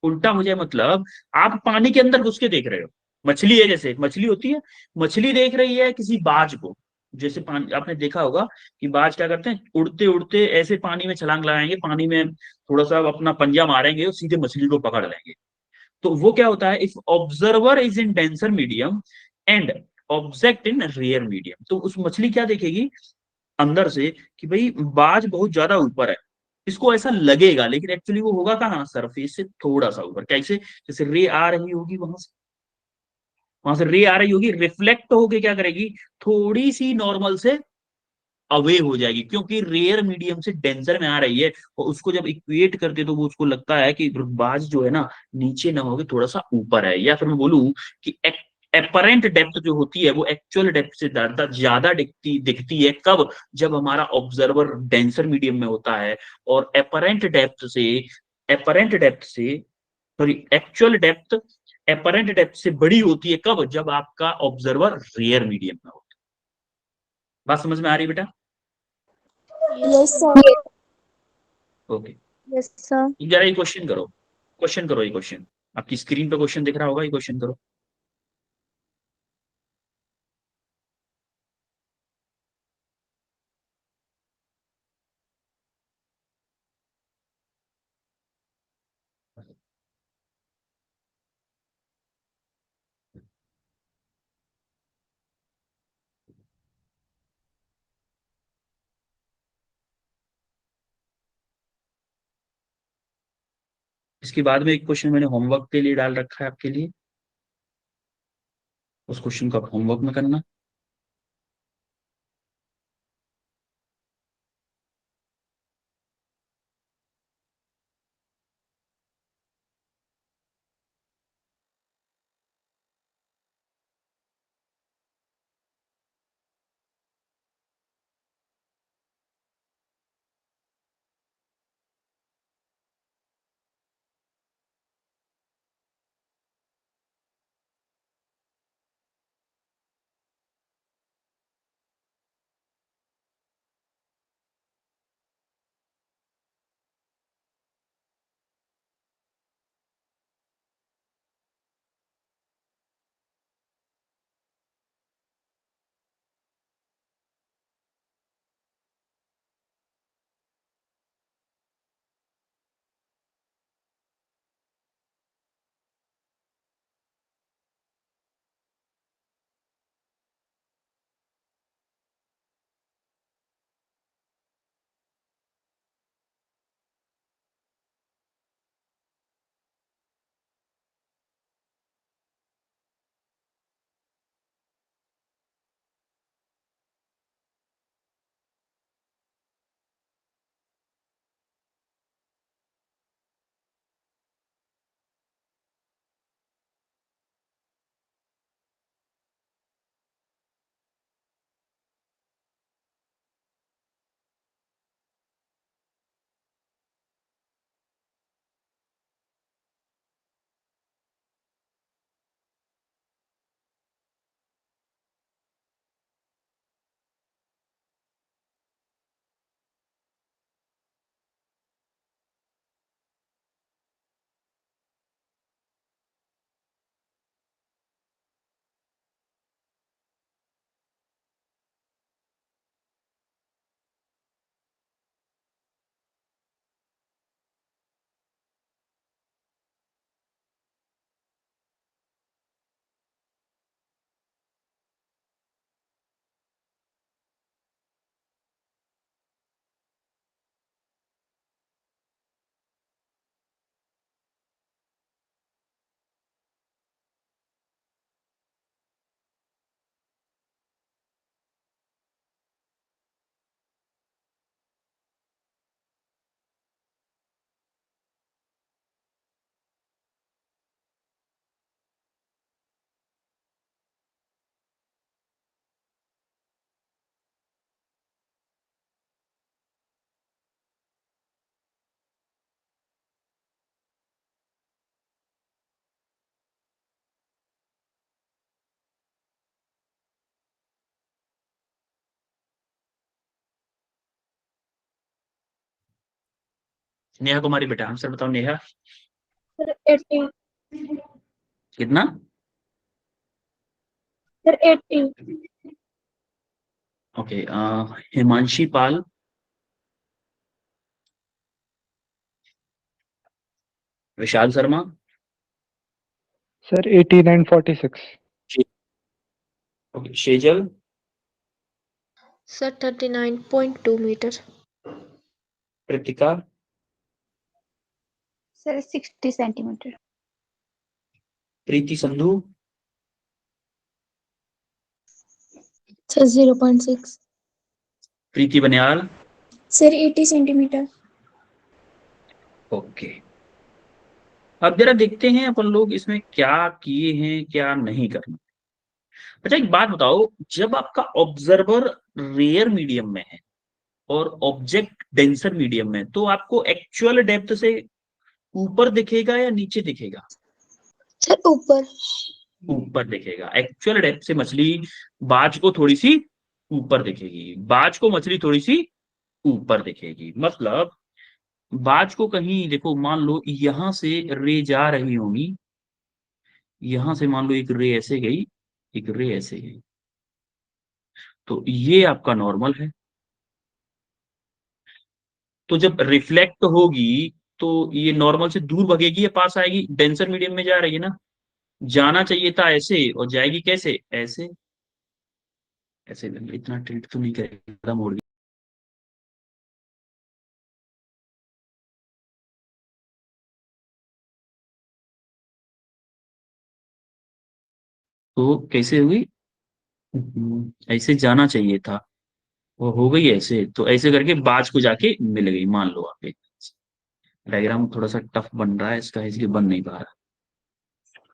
उल्टा हो जाए मतलब आप पानी के अंदर घुस के देख रहे हो, मछली है, जैसे मछली होती है, मछली देख रही है किसी बाज को, जैसे पानी आपने देखा होगा कि बाज क्या करते हैं, उड़ते उड़ते ऐसे पानी में छलांग लगाएंगे, पानी में थोड़ा सा अपना पंजा मारेंगे और सीधे मछली को पकड़ लेंगे। तो वो क्या होता है, if observer is in denser medium and object in rare medium, तो उस मछली क्या देखेगी अंदर से कि भाई बाज बहुत ज्यादा ऊपर है, इसको ऐसा लगेगा, लेकिन एक्चुअली वो होगा कहाँ, सरफेस से थोड़ा सा ऊपर। कैसे, जैसे रे आ रही होगी वहां से रे आ रही होगी, रिफ्लेक्ट होके क्या करेगी, थोड़ी सी नॉर्मल से अवे हो जाएगी, क्योंकि रेयर मीडियम से डेंसर में आ रही है। और उसको जब इक्वेट करते तो वो उसको लगता है कि बाज जो है ना नीचे ना होगी, थोड़ा सा ऊपर है। या फिर मैं बोलूं कि एपरेंट डेप्थ जो होती है वो एक्चुअल डेप्थ से ज्यादा दिखती है, कब, जब हमारा ऑब्जर्वर डेंसर मीडियम में होता है। और एपरेंट डेप्थ से sorry actual depth apparent depth से बड़ी होती है, कब, जब आपका ऑब्जर्वर रेयर मीडियम में होता है। बात समझ में आ रही है बेटा? Yes sir. Okay, yes sir. जरा ये क्वेश्चन करो, ये क्वेश्चन आपकी स्क्रीन पे क्वेश्चन दिख रहा होगा, ये क्वेश्चन करो। इसके बाद में एक क्वेश्चन मैंने होमवर्क के लिए डाल रखा है आपके लिए, उस क्वेश्चन को आप होमवर्क में करना। नेहा कुमारी बेटा आंसर बताओ नेहा। सर 80 कितना? Sir 80 okay. Himanshi Pal, Vishal Sharma, sir 8946। Okay Shejal, sir 39.2 metre. Kritika, sir 60 centimetre. Preeti Sandhu, sir 0.6। Preeti Baniyal. Sir 80 centimetre. Okay, अब जरा देखते हैं अपन लोग इसमें क्या किए हैं क्या नहीं करना। अच्छा एक बात बताओ, जब आपका ऑब्जर्वर रेयर मीडियम में है और ऑब्जेक्ट डेंसर मीडियम में, तो आपको एक्चुअल डेप्थ से ऊपर दिखेगा या नीचे दिखेगा? सर ऊपर। ऊपर दिखेगा। एक्चुअल डेप्थ से मछली बाज को थोड़ी सी ऊपर दिखेगी, बाज को मछली थोड़ी सी ऊपर दिखेगी। मतलब बाज को कहीं देखो, मान लो यहां से रे जा रही होगी, यहां से मान लो एक रे ऐसे गई, एक रे ऐसे गई, तो ये आपका नॉर्मल है। तो जब रिफ्लेक्ट होगी तो ये नॉर्मल से दूर भगेगी या पास आएगी? डेंसर मीडियम में जा रही है ना, जाना चाहिए था ऐसे और जाएगी कैसे? ऐसे। ऐसे इतना टिल्ट तो नहीं करेगा, मोड़। तो कैसे हुई? ऐसे जाना चाहिए था, वो हो गई ऐसे, तो ऐसे करके बाज को जाके मिल गई। मान लो आप, एक डायग्राम थोड़ा सा टफ बन रहा है इसका, इसलिए बन नहीं पा रहा।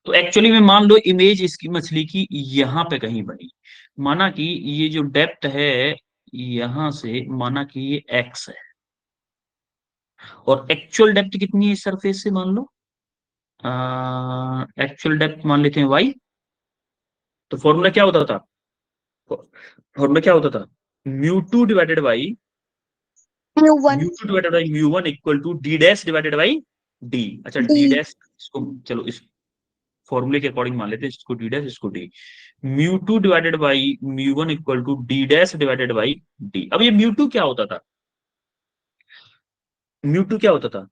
तो एक्चुअली में मान लो इमेज इसकी मछली की यहाँ पे कहीं बनी, माना कि ये जो डेप्थ है यहां से, माना कि ये एक्स है और एक्चुअल डेप्थ कितनी है इस सरफेस से? मान लो एक्चुअल डेप्थ मान लेते हैं वाई। तो फॉर्मूला क्या होता था? फॉर्मूला क्या होता था? Mu two divided by one. Mu one equal to d dash divided by d. अच्छा डी। डी डैश, इसको चलो इस फॉर्मूले के अकॉर्डिंग मान लेते हैं, इसको डी डैश इसको d. Mu two divided by mu one equal to d dash divided by d. अब ये म्यू टू क्या होता था? म्यू टू क्या होता था?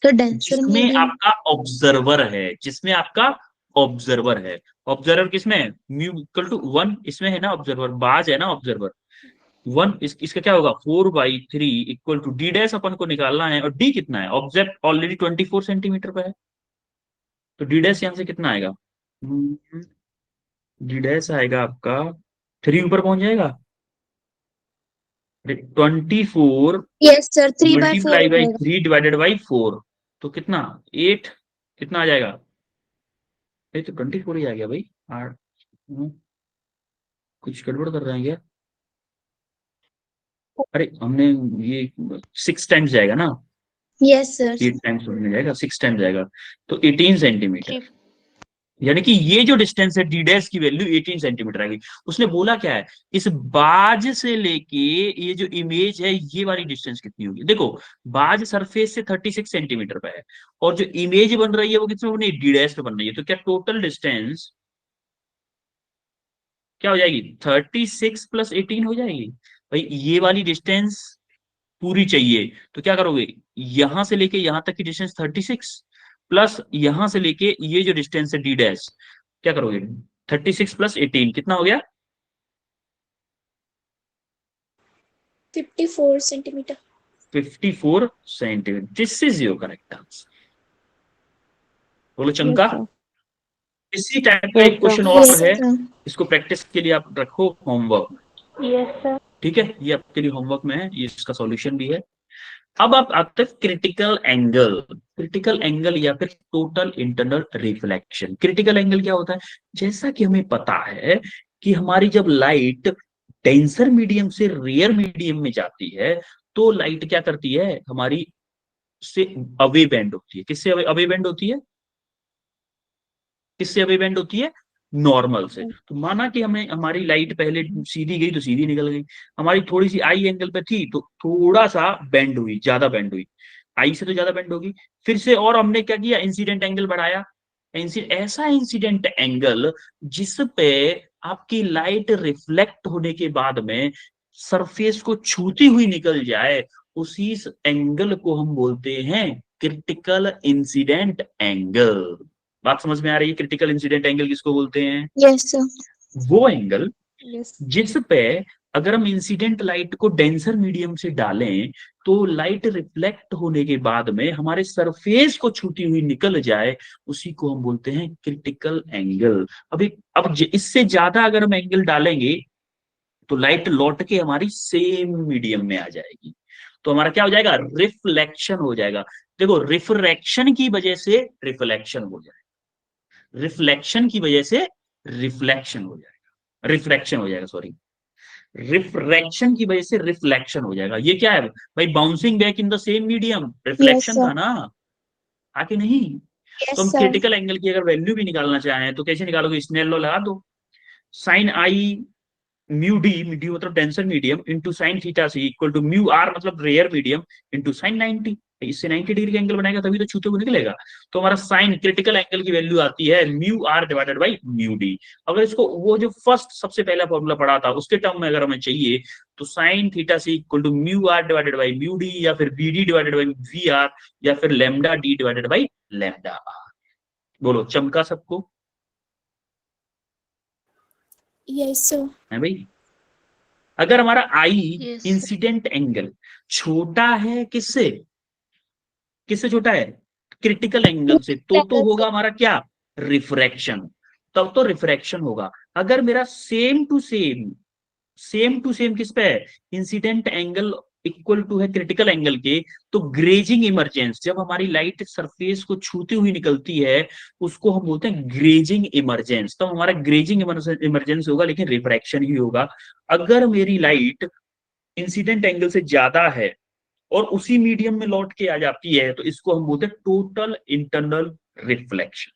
तो डेंसर जिसमें मीडियम। आपका ऑब्जर्वर है, जिसमें आपका ऑब्जर्वर है। ऑब्जर्वर किसमें है? म्यू इक्वल टू वन, इसमें है ना ऑब्जर्वर, बाज है ना ऑब्जर्वर। वन इसका क्या होगा? 4/3 इक्वल टू डी डैश अपन को निकालना है, और डी कितना है? ऑब्जेक्ट ऑलरेडी 24 सेंटीमीटर पे है, तो डी डैश यहां से कितना आएगा? डी डैश आएगा आपका 3 ऊपर पहुंच जाएगा। 24 यस सर 3/4 मल्टीप्लाई हो बाई जाएगा। 3 डिवाइडेड बाई 4, तो कितना? 8। कितना आ जाएगा? ये तो 24 ही आ गया भाई। 8। कुछ गड़बड़ कर रहे हैं क्या? अरे हमने ये 6 टाइम्स जाएगा ना, यस सर। 8 टाइम्स में जाएगा, 6 टाइम्स जाएगा, तो 18 सेंटीमीटर। 3 यानी कि ये जो डिस्टेंस है डी डैश की वैल्यू 18 सेंटीमीटर आएगी। उसने बोला क्या है? इस बाज से लेके ये जो इमेज है ये वाली डिस्टेंस कितनी होगी? देखो बाज सरफेस से 36 सेंटीमीटर पे है और जो इमेज बन रही है वो कितने बनी? डी डैश पे बन रही है। तो क्या टोटल डिस्टेंस क्या हो जाएगी? 36 प्लस 18 हो जाएगी। भाई ये वाली डिस्टेंस पूरी चाहिए, तो क्या करोगे? यहां से लेके यहां तक की डिस्टेंस 36 प्लस यहां से लेके ये जो डिस्टेंस है डी डैश, क्या करोगे? 36 प्लस 18 कितना हो गया? 54 centimetre. 54 centimetre. This is your correct answer. बोलो चंका। इसी टाइप का एक क्वेश्चन और है, इसको प्रैक्टिस के लिए आप रखो होमवर्क। Yes sir. ठीक है, ये आपके लिए होमवर्क में है, ये इसका सॉल्यूशन भी है। अब आप आते हैं क्रिटिकल एंगल। क्रिटिकल एंगल या फिर total internal reflection. Critical angle क्या होता है? जैसा कि हमें पता है कि हमारी जब लाइट डेंसर मीडियम से रेयर मीडियम में जाती है तो लाइट क्या करती है? हमारी से अवे बेंड होती है। किससे अवे बेंड होती है? किससे अवे बेंड होती है? नॉर्मल से। तो माना कि हमें हमारी लाइट पहले सीधी गई तो सीधी निकल गई, हमारी थोड़ी सी आई एंगल पे थी तो थोड़ा सा बेंड हुई, ज्यादा बेंड हुई, आई से तो ज्यादा बेंड होगी। फिर से और हमने क्या किया, इंसिडेंट एंगल बढ़ाया। ऐसा इंसिडेंट एंगल जिस पे आपकी लाइट रिफ्लेक्ट होने के बाद में सरफेस को छूती हुई निकल जाए, उसी एंगल को हम बोलते हैं क्रिटिकल इंसिडेंट एंगल। बात समझ में आ रही है? क्रिटिकल इंसिडेंट एंगल किसको बोलते हैं? Yes sir. वो एंगल Yes. जिस पे अगर हम इंसिडेंट लाइट को डेंसर मीडियम से डालें तो लाइट रिफ्लेक्ट होने के बाद में हमारे सरफेस को छूती हुई निकल जाए, उसी को हम बोलते हैं क्रिटिकल एंगल। इससे ज्यादा अगर हम एंगल डालेंगे तो लाइट लौट के हमारी सेम मीडियम में आ जाएगी, तो हमारा क्या हो जाएगा, रिफ्लेक्शन हो जाएगा। देखो, रिफ्रैक्शन की वजह से रिफ्लेक्शन हो जाएगा, रिफ्लेक्शन की वजह से रिफ्लेक्शन हो जाएगा, रिफ्रैक्शन हो जाएगा, सॉरी, रिफ्रैक्शन की वजह से रिफ्लेक्शन हो जाएगा। ये क्या है भाई, bouncing back in the same medium, yes reflection था सर। ना, आके नहीं। तो यस हम सर। क्रिटिकल एंगल की अगर वैल्यू भी निकालना चाहें तो कैसे निकालोगे, स्नेल लॉ लगा दो, sine i mu d, d मतलब denser medium, into sine theta c equal to mu r मतलब रेयर मीडियम इंटू साइन 90। इससे 90 डिग्री का एंगल बनाएगा तभी तो छूते हुए निकलेगा। तो हमारा साइन क्रिटिकल एंगल की वैल्यू आती है mu r divided by mu d. अगर इसको वो जो फर्स्ट सबसे पहला फॉर्मूला पढ़ा था उसके टर्म में अगर हमें चाहिए तो sine theta c equal to mu r divided by mu d, या फिर b d divided by v r, या फिर lambda d divided by lambda r. बोलो, चमका सबको? Yes sir. है भाई? अगर हमारा i Yes, sir. Incident angle छोटा है, किससे किससे छोटा है, क्रिटिकल एंगल से, तो होगा हमारा क्या, रिफ्रैक्शन। तब तो रिफ्रैक्शन होगा। अगर मेरा सेम टू सेम किस पे है, इंसिडेंट एंगल इक्वल टू है क्रिटिकल एंगल के, तो ग्रेजिंग इमरजेंस, जब हमारी लाइट सरफेस को छूती हुई निकलती है उसको हम बोलते हैं ग्रेजिंग इमरजेंस। तो हमारा ग्रेजिंग इमरजेंस होगा लेकिन रिफ्रैक्शन ही होगा। अगर मेरी लाइट इंसिडेंट एंगल से ज्यादा है और उसी मीडियम में लौट के आ जाती है तो इसको हम बोलते हैं टोटल इंटरनल रिफ्लेक्शन।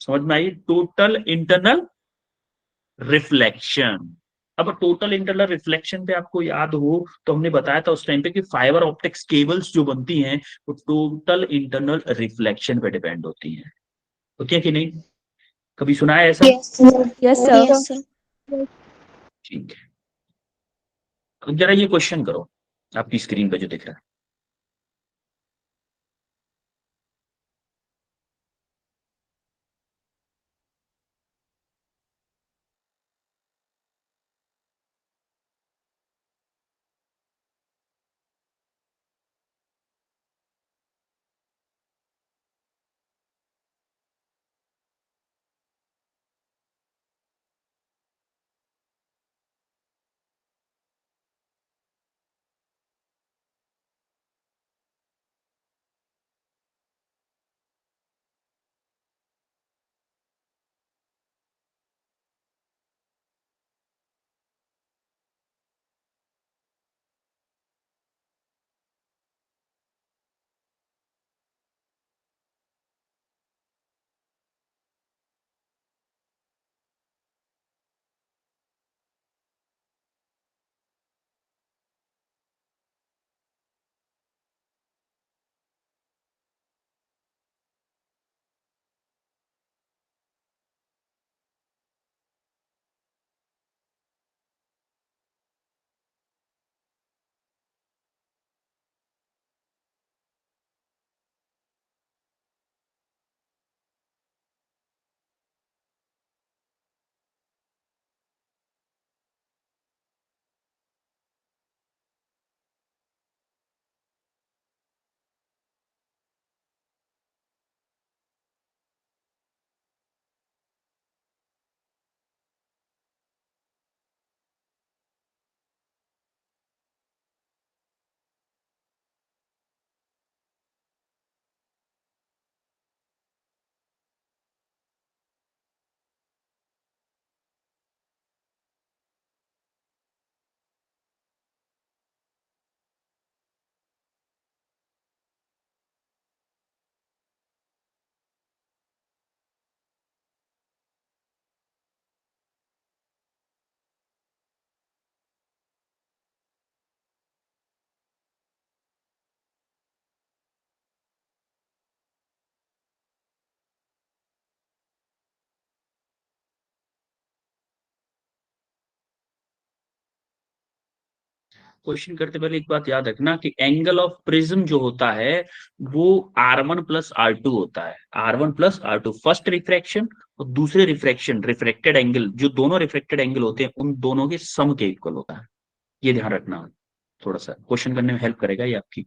समझ में आई? Total internal reflection. अब टोटल इंटरनल रिफ्लेक्शन पे आपको याद हो तो हमने बताया था उस टाइम पे कि फाइबर ऑप्टिक्स केबल्स जो बनती हैं वो टोटल इंटरनल रिफ्लेक्शन पे डिपेंड होती हैं। होती है कि नहीं? कभी सुना है ऐसा? Yes sir. Yes, sir. Yes sir. ठीक है, अब जरा ये क्वेश्चन करो आपकी स्क्रीन पे जो दिख रहा है। क्वेश्चन करते पहले एक बात याद रखना कि एंगल ऑफ प्रिज्म जो होता है वो R1 प्लस R2 होता है। R1 plus R2 first refraction और दूसरे रिफ्रैक्शन रिफ्लेक्टेड एंगल, जो दोनों रिफ्लेक्टेड एंगल होते हैं उन दोनों के सम के इक्वल होता है। ये ध्यान रखना, थोड़ा सा क्वेश्चन करने में हेल्प करेगा ये आपकी।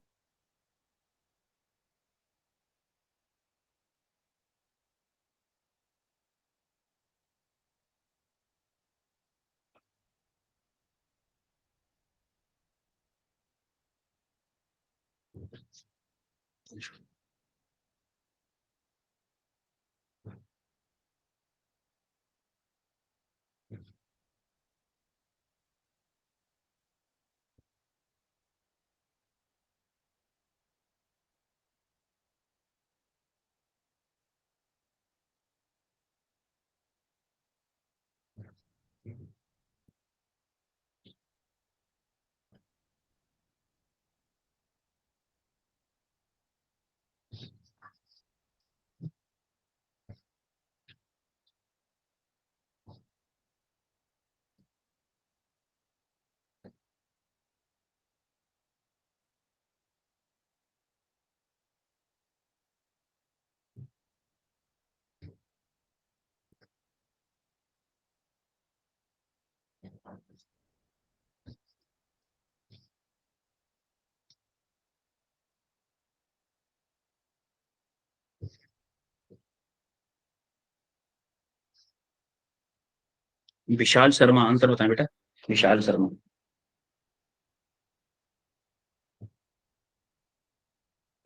विशाल शर्मा आंसर बताएं बेटा। Vishal Sharma.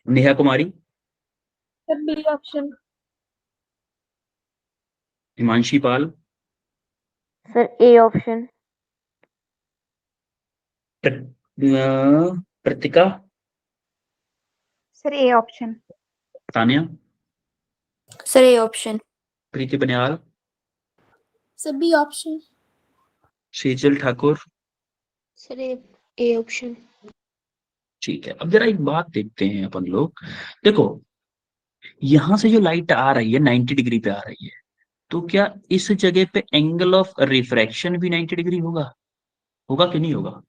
Neha Kumari. Sir B option. Himanshi Pal. Sir A option. Pratika. Sir A option. Tania. Sir A option. Preeti Baniyal. Sir B option. Sheetal Thakur. Sir A option. ठीक है, अब जरा एक बात देखते हैं अपन लोग। देखो यहां से जो लाइट आ रही है 90 डिग्री पे आ रही है, तो क्या इस जगह पे एंगल ऑफ रिफ्रैक्शन भी 90 डिग्री होगा? होगा कि नहीं होगा?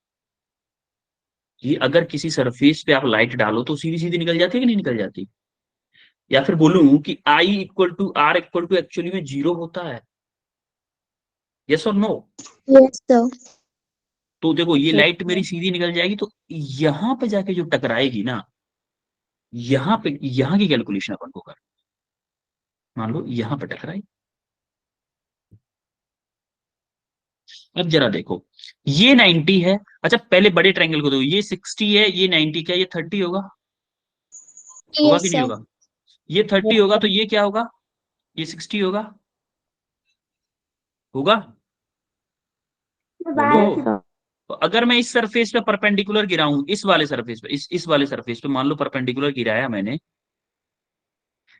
ये अगर किसी सरफेस पे आप लाइट डालो तो सीधी सीधी निकल जाती है कि नहीं निकल जाती? या फिर बोलूं कि I equal to R equal to actually में 0 होता है? यस और नो? Yes sir. तो देखो ये लाइट मेरी सीधी निकल जाएगी, तो यहां पे जाके जो टकराएगी ना, यहां पे, यहां की कैलकुलेशन अपन को कर, मान लो यहां पे टकराई। अब जरा देखो ये 90 है। अच्छा पहले बड़े ट्रायंगल को देखो, ये 60 है, ये 90, क्या ये 30 होगा? होगा कि यस नहीं सर। होगा? ये 30 होगा तो ये क्या होगा? ये 60 होगा? होगा? बोलो। तो अगर मैं इस सरफेस पे परपेंडिकुलर गिराऊं, इस वाले सरफेस पे, इस वाले सरफेस पे मान लो परपेंडिकुलर गिराया मैंने,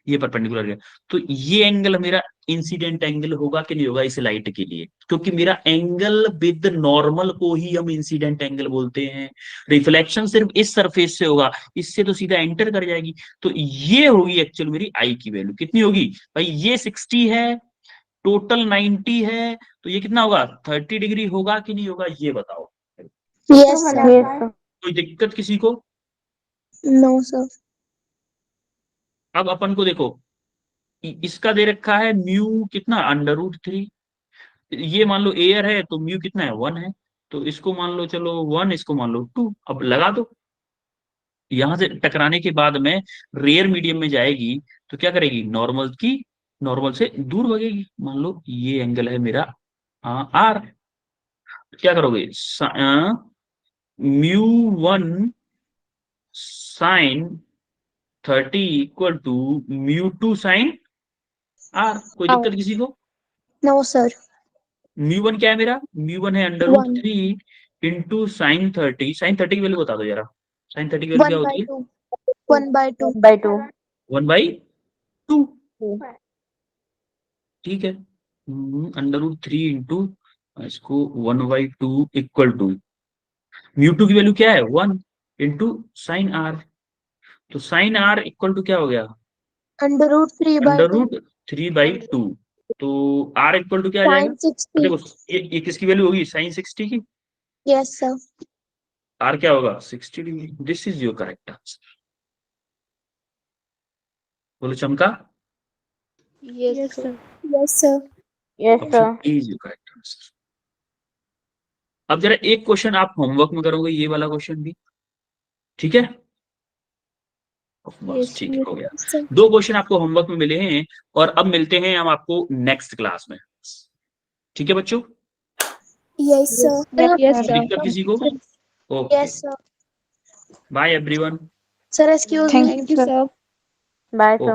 ये परपेंडिकुलर गिरा, तो ये एंगल मेरा इंसिडेंट एंगल होगा कि नहीं होगा इस लाइट के लिए? क्योंकि मेरा एंगल विद नॉर्मल को ही हम इंसिडेंट एंगल बोलते हैं। रिफ्लेक्शन सिर्फ इस सरफेस से होगा, इससे तो सीधा एंटर कर जाएगी। तो ये होगी एक्चुअल मेरी आई की वैल्यू। कितनी होगी भाई? ये 60 है, टोटल 90 है, तो ये कितना होगा? 30 डिग्री होगा कि नहीं होगा, ये बताओ। Yes sir. कोई दिक्कत किसी को? No sir. अब अपन को देखो, इसका दे रखा है म्यू कितना, √3। ये मान लो एयर है तो म्यू कितना है, 1 है। तो इसको मान लो चलो 1, इसको मान लो 2। अब लगा दो, यहां से टकराने के बाद में रेयर मीडियम में जाएगी तो क्या करेगी? नॉर्मल से दूर भगेगी। मान लो ये एंगल है मेरा आर, क्या करोगे? Mu 1 sine 30 equal to mu 2 sine r. कोई दिक्कत किसी को? No sir. म्यू 1 क्या है मेरा? म्यू 1 है वन। √3 into sine 30। साइन 30 की वैल्यू बता दो जरा। साइन 30 की वैल्यू क्या होती है? 1/2। 1/2। 1/2। ठीक है, √3 इंटू इसको 1/2 इक्वल टू म्यू 2 की वैल्यू क्या है? 1 इंटू साइन आर। तो साइन आर इक्वल टू क्या हो गया? √3/2। √3/2। तो आर इक्वल टू क्या आ जाएगा? साइन 60। देखो ये किसकी वैल्यू होगी? साइन 60 की। Yes sir. आर क्या होगा 60 degree. This is your correct answer. बोलो चमका। Yes, sir. Yes, sir. Yes, sir. Option A is your correct answer. अब जरा एक क्वेश्चन आप होमवर्क में करोगे, ये वाला क्वेश्चन भी, ठीक है? बस Yes, ठीक yes. हो गया। Yes, sir. 2 क्वेश्चन आपको होमवर्क में मिले हैं और अब मिलते हैं हम आपको नेक्स्ट क्लास में, ठीक है बच्चों? Yes, sir. Yes, sir. दिक्कत किसी को? Okay, Yes, sir. Bye everyone. Sir, excuse me. Thank you, sir. Bye, sir.